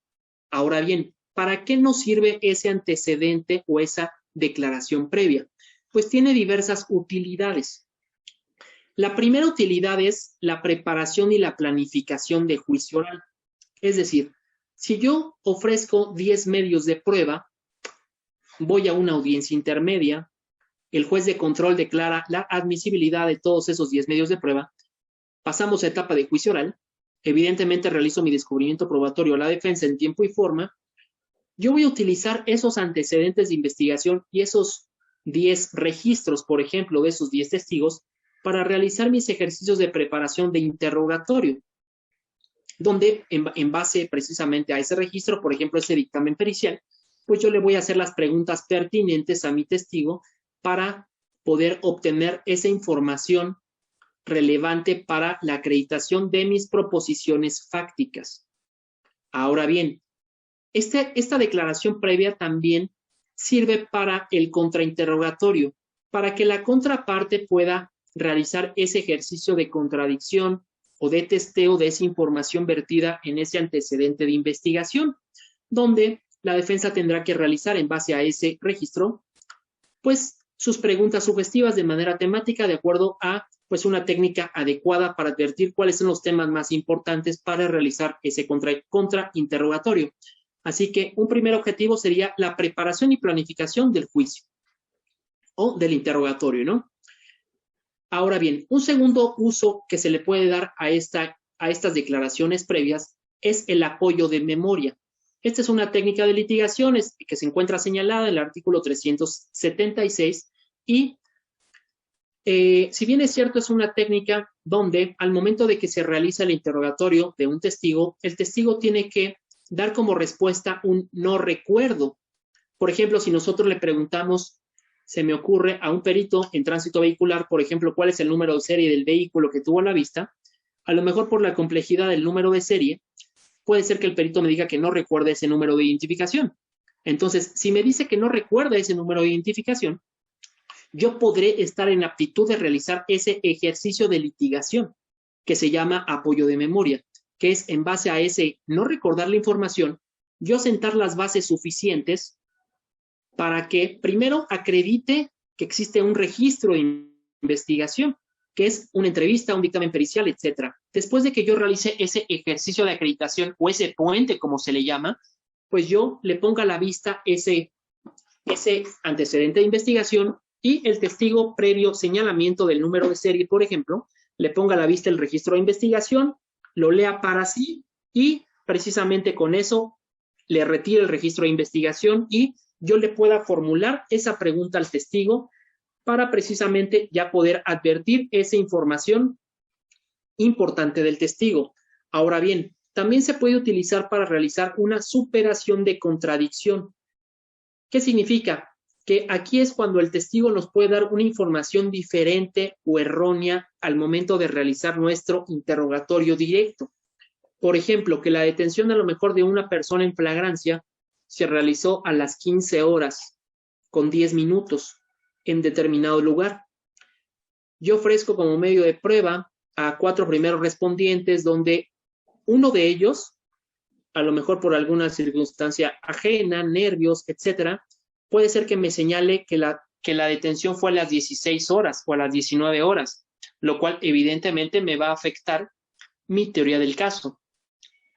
Ahora bien, ¿para qué nos sirve ese antecedente o esa declaración previa? Pues tiene diversas utilidades. La primera utilidad es la preparación y la planificación de juicio oral. Es decir, si yo ofrezco 10 medios de prueba, voy a una audiencia intermedia, el juez de control declara la admisibilidad de todos esos 10 medios de prueba, pasamos a etapa de juicio oral, evidentemente realizo mi descubrimiento probatorio a la defensa en tiempo y forma, yo voy a utilizar esos antecedentes de investigación y esos 10 registros, por ejemplo, de esos 10 testigos, para realizar mis ejercicios de preparación de interrogatorio, donde en base precisamente a ese registro, por ejemplo, ese dictamen pericial, pues yo le voy a hacer las preguntas pertinentes a mi testigo para poder obtener esa información relevante para la acreditación de mis proposiciones fácticas. Ahora bien, esta declaración previa también sirve para el contrainterrogatorio, para que la contraparte pueda realizar ese ejercicio de contradicción o de testeo de esa información vertida en ese antecedente de investigación, donde la defensa tendrá que realizar en base a ese registro, pues sus preguntas sugestivas de manera temática de acuerdo a pues una técnica adecuada para advertir cuáles son los temas más importantes para realizar ese contrainterrogatorio. Así que un primer objetivo sería la preparación y planificación del juicio o del interrogatorio, ¿no? Ahora bien, un segundo uso que se le puede dar a estas declaraciones previas es el apoyo de memoria. Esta es una técnica de litigaciones que se encuentra señalada en el artículo 376 y si bien es cierto, es una técnica donde al momento de que se realiza el interrogatorio de un testigo, el testigo tiene que dar como respuesta un no recuerdo. Por ejemplo, si nosotros le preguntamos, se me ocurre a un perito en tránsito vehicular, por ejemplo, cuál es el número de serie del vehículo que tuvo a la vista, a lo mejor por la complejidad del número de serie, puede ser que el perito me diga que no recuerda ese número de identificación. Entonces, si me dice que no recuerda ese número de identificación, yo podré estar en aptitud de realizar ese ejercicio de litigación que se llama apoyo de memoria, que es en base a ese no recordar la información, yo sentar las bases suficientes para que primero acredite que existe un registro de investigación, que es una entrevista, un dictamen pericial, etc. Después de que yo realice ese ejercicio de acreditación o ese puente, como se le llama, pues yo le ponga a la vista ese antecedente de investigación y el testigo, previo señalamiento del número de serie, por ejemplo, le ponga a la vista el registro de investigación, lo lea para sí y precisamente con eso le retire el registro de investigación y yo le pueda formular esa pregunta al testigo para precisamente ya poder advertir esa información importante del testigo. Ahora bien, también se puede utilizar para realizar una superación de contradicción. ¿Qué significa? Que aquí es cuando el testigo nos puede dar una información diferente o errónea al momento de realizar nuestro interrogatorio directo. Por ejemplo, que la detención a lo mejor de una persona en flagrancia se realizó a las 15 horas con 10 minutos en determinado lugar. Yo ofrezco como medio de prueba a 4 primeros respondientes donde uno de ellos, a lo mejor por alguna circunstancia ajena, nervios, etcétera, puede ser que me señale que la detención fue a las 16 horas o a las 19 horas, lo cual evidentemente me va a afectar mi teoría del caso.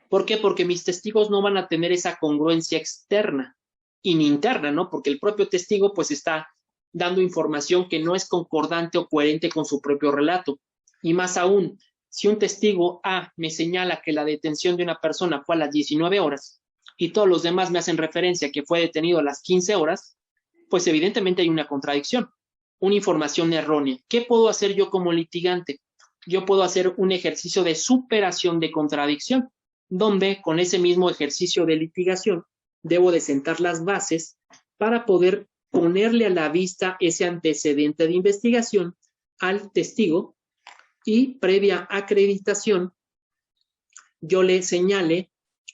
¿Por qué? Porque mis testigos no van a tener esa congruencia externa y ni interna, ¿no? Porque el propio testigo pues está dando información que no es concordante o coherente con su propio relato. Y más aún, si un testigo A me señala que la detención de una persona fue a las 19 horas y todos los demás me hacen referencia que fue detenido a las 15 horas, pues evidentemente hay una contradicción, una información errónea. ¿Qué puedo hacer yo como litigante? Yo puedo hacer un ejercicio de superación de contradicción, donde con ese mismo ejercicio de litigación debo de sentar las bases para poder ponerle a la vista ese antecedente de investigación al testigo y previa acreditación yo le señale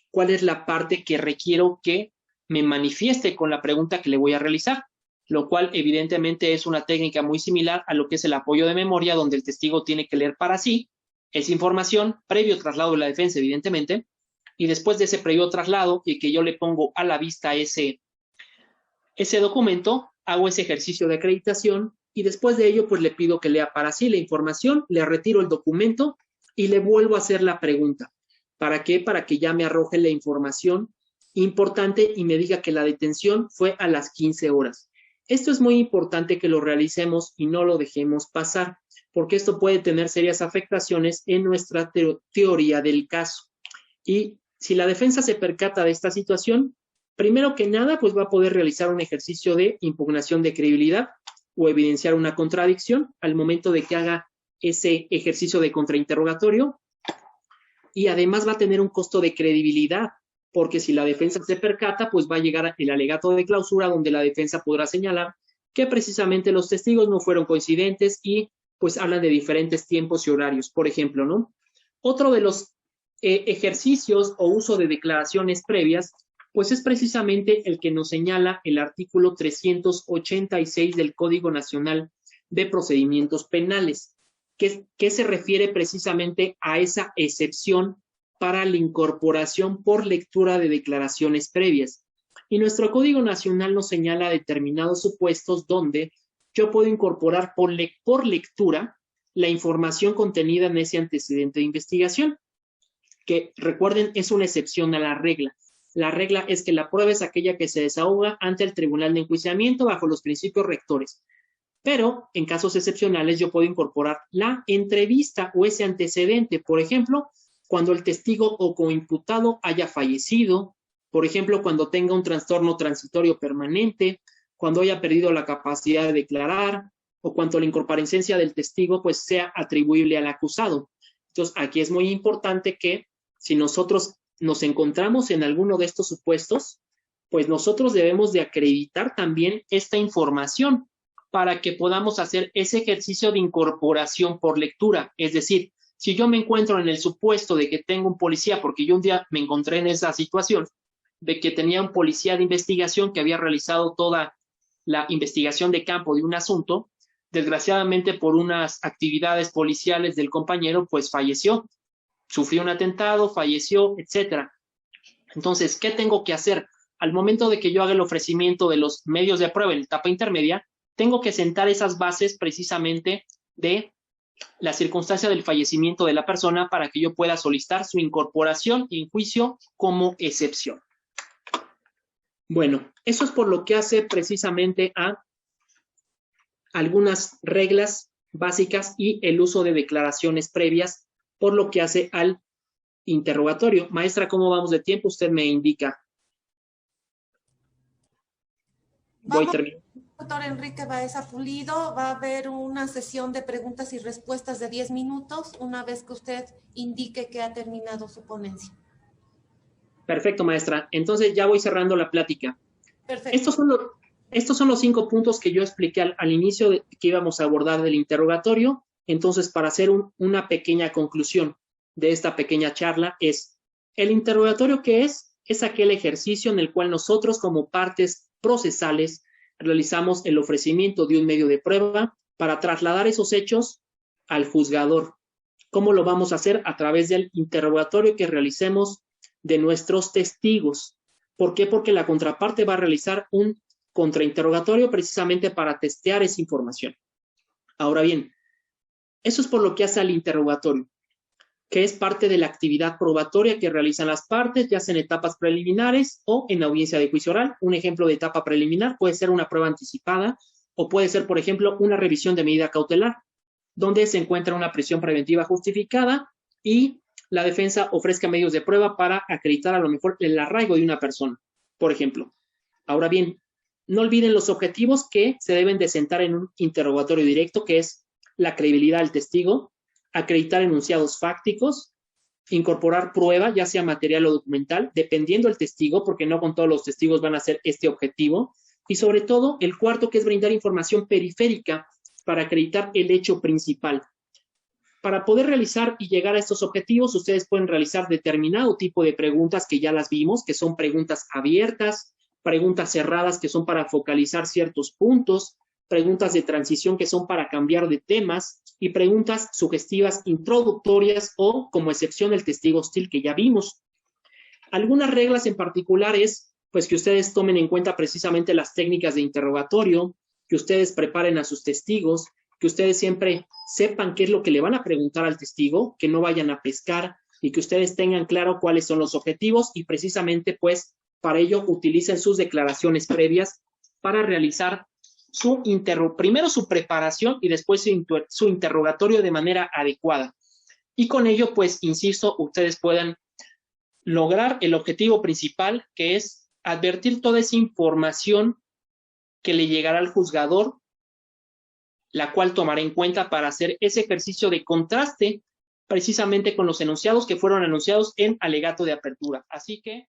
cuál es la parte que requiero que me manifieste con la pregunta que le voy a realizar, lo cual evidentemente es una técnica muy similar a lo que es el apoyo de memoria, donde el testigo tiene que leer para sí esa información, previo traslado de la defensa, evidentemente, y después de ese previo traslado y que yo le pongo a la vista ese documento, hago ese ejercicio de acreditación y después de ello pues le pido que lea para sí la información, le retiro el documento y le vuelvo a hacer la pregunta. ¿Para qué? Para que ya me arroje la información importante y me diga que la detención fue a las 15 horas. Esto es muy importante que lo realicemos y no lo dejemos pasar, porque esto puede tener serias afectaciones en nuestra teoría del caso. Y si la defensa se percata de esta situación, primero que nada, pues va a poder realizar un ejercicio de impugnación de credibilidad o evidenciar una contradicción al momento de que haga ese ejercicio de contrainterrogatorio, y además va a tener un costo de credibilidad, porque si la defensa se percata, pues va a llegar el alegato de clausura donde la defensa podrá señalar que precisamente los testigos no fueron coincidentes y pues hablan de diferentes tiempos y horarios, por ejemplo, ¿no? Otro de los ejercicios o uso de declaraciones previas, pues es precisamente el que nos señala el artículo 386 del Código Nacional de Procedimientos Penales, que se refiere precisamente a esa excepción para la incorporación por lectura de declaraciones previas. Y nuestro Código Nacional nos señala determinados supuestos donde yo puedo incorporar por lectura la información contenida en ese antecedente de investigación, que recuerden es una excepción a la regla. La regla es que la prueba es aquella que se desahoga ante el Tribunal de Enjuiciamiento bajo los principios rectores. Pero en casos excepcionales yo puedo incorporar la entrevista o ese antecedente, por ejemplo, cuando el testigo o coimputado haya fallecido, por ejemplo, cuando tenga un trastorno transitorio permanente, cuando haya perdido la capacidad de declarar o cuando la incomparecencia del testigo pues sea atribuible al acusado. Entonces, aquí es muy importante que si nosotros nos encontramos en alguno de estos supuestos, pues nosotros debemos de acreditar también esta información para que podamos hacer ese ejercicio de incorporación por lectura. Es decir, si yo me encuentro en el supuesto de que tengo un policía, porque yo un día me encontré en esa situación, de que tenía un policía de investigación que había realizado toda la investigación de campo de un asunto, desgraciadamente por unas actividades policiales del compañero, pues falleció, sufrió un atentado, falleció, etcétera. Entonces, ¿qué tengo que hacer? Al momento de que yo haga el ofrecimiento de los medios de prueba en la etapa intermedia, tengo que sentar esas bases precisamente de la circunstancia del fallecimiento de la persona para que yo pueda solicitar su incorporación en juicio como excepción. Bueno, eso es por lo que hace precisamente a algunas reglas básicas y el uso de declaraciones previas, por lo que hace al interrogatorio. Maestra, ¿cómo vamos de tiempo? Usted me indica. Voy terminando. Doctor Enrique Baeza Pulido, va a haber una sesión de preguntas y respuestas de 10 minutos una vez que usted indique que ha terminado su ponencia. Perfecto, maestra. Entonces ya voy cerrando la plática. Perfecto. Estos son los 5 puntos que yo expliqué al inicio que íbamos a abordar del interrogatorio. Entonces, para hacer una pequeña conclusión de esta pequeña charla es, el interrogatorio, ¿qué es? Es aquel ejercicio en el cual nosotros como partes procesales realizamos el ofrecimiento de un medio de prueba para trasladar esos hechos al juzgador. ¿Cómo lo vamos a hacer? A través del interrogatorio que realicemos de nuestros testigos. ¿Por qué? Porque la contraparte va a realizar un contrainterrogatorio precisamente para testear esa información. Ahora bien, eso es por lo que hace al interrogatorio. que es parte de la actividad probatoria que realizan las partes, ya sea en etapas preliminares o en audiencia de juicio oral. Un ejemplo de etapa preliminar puede ser una prueba anticipada o puede ser, por ejemplo, una revisión de medida cautelar, donde se encuentra una prisión preventiva justificada y la defensa ofrezca medios de prueba para acreditar a lo mejor el arraigo de una persona, por ejemplo. Ahora bien, no olviden los objetivos que se deben de sentar en un interrogatorio directo, que es la credibilidad del testigo, acreditar enunciados fácticos, incorporar prueba, ya sea material o documental, dependiendo del testigo, porque no con todos los testigos van a ser este objetivo, y sobre todo el cuarto, que es brindar información periférica para acreditar el hecho principal. Para poder realizar y llegar a estos objetivos, ustedes pueden realizar determinado tipo de preguntas que ya las vimos, que son preguntas abiertas, preguntas cerradas que son para focalizar ciertos puntos, preguntas de transición que son para cambiar de temas y preguntas sugestivas introductorias o como excepción el testigo hostil que ya vimos. Algunas reglas en particular es pues que ustedes tomen en cuenta precisamente las técnicas de interrogatorio, que ustedes preparen a sus testigos, que ustedes siempre sepan qué es lo que le van a preguntar al testigo, que no vayan a pescar y que ustedes tengan claro cuáles son los objetivos y precisamente pues para ello utilicen sus declaraciones previas para realizar primero su preparación y después su interrogatorio de manera adecuada. Y con ello, pues, insisto, ustedes puedan lograr el objetivo principal, que es advertir toda esa información que le llegará al juzgador, la cual tomará en cuenta para hacer ese ejercicio de contraste precisamente con los enunciados que fueron anunciados en alegato de apertura. Así que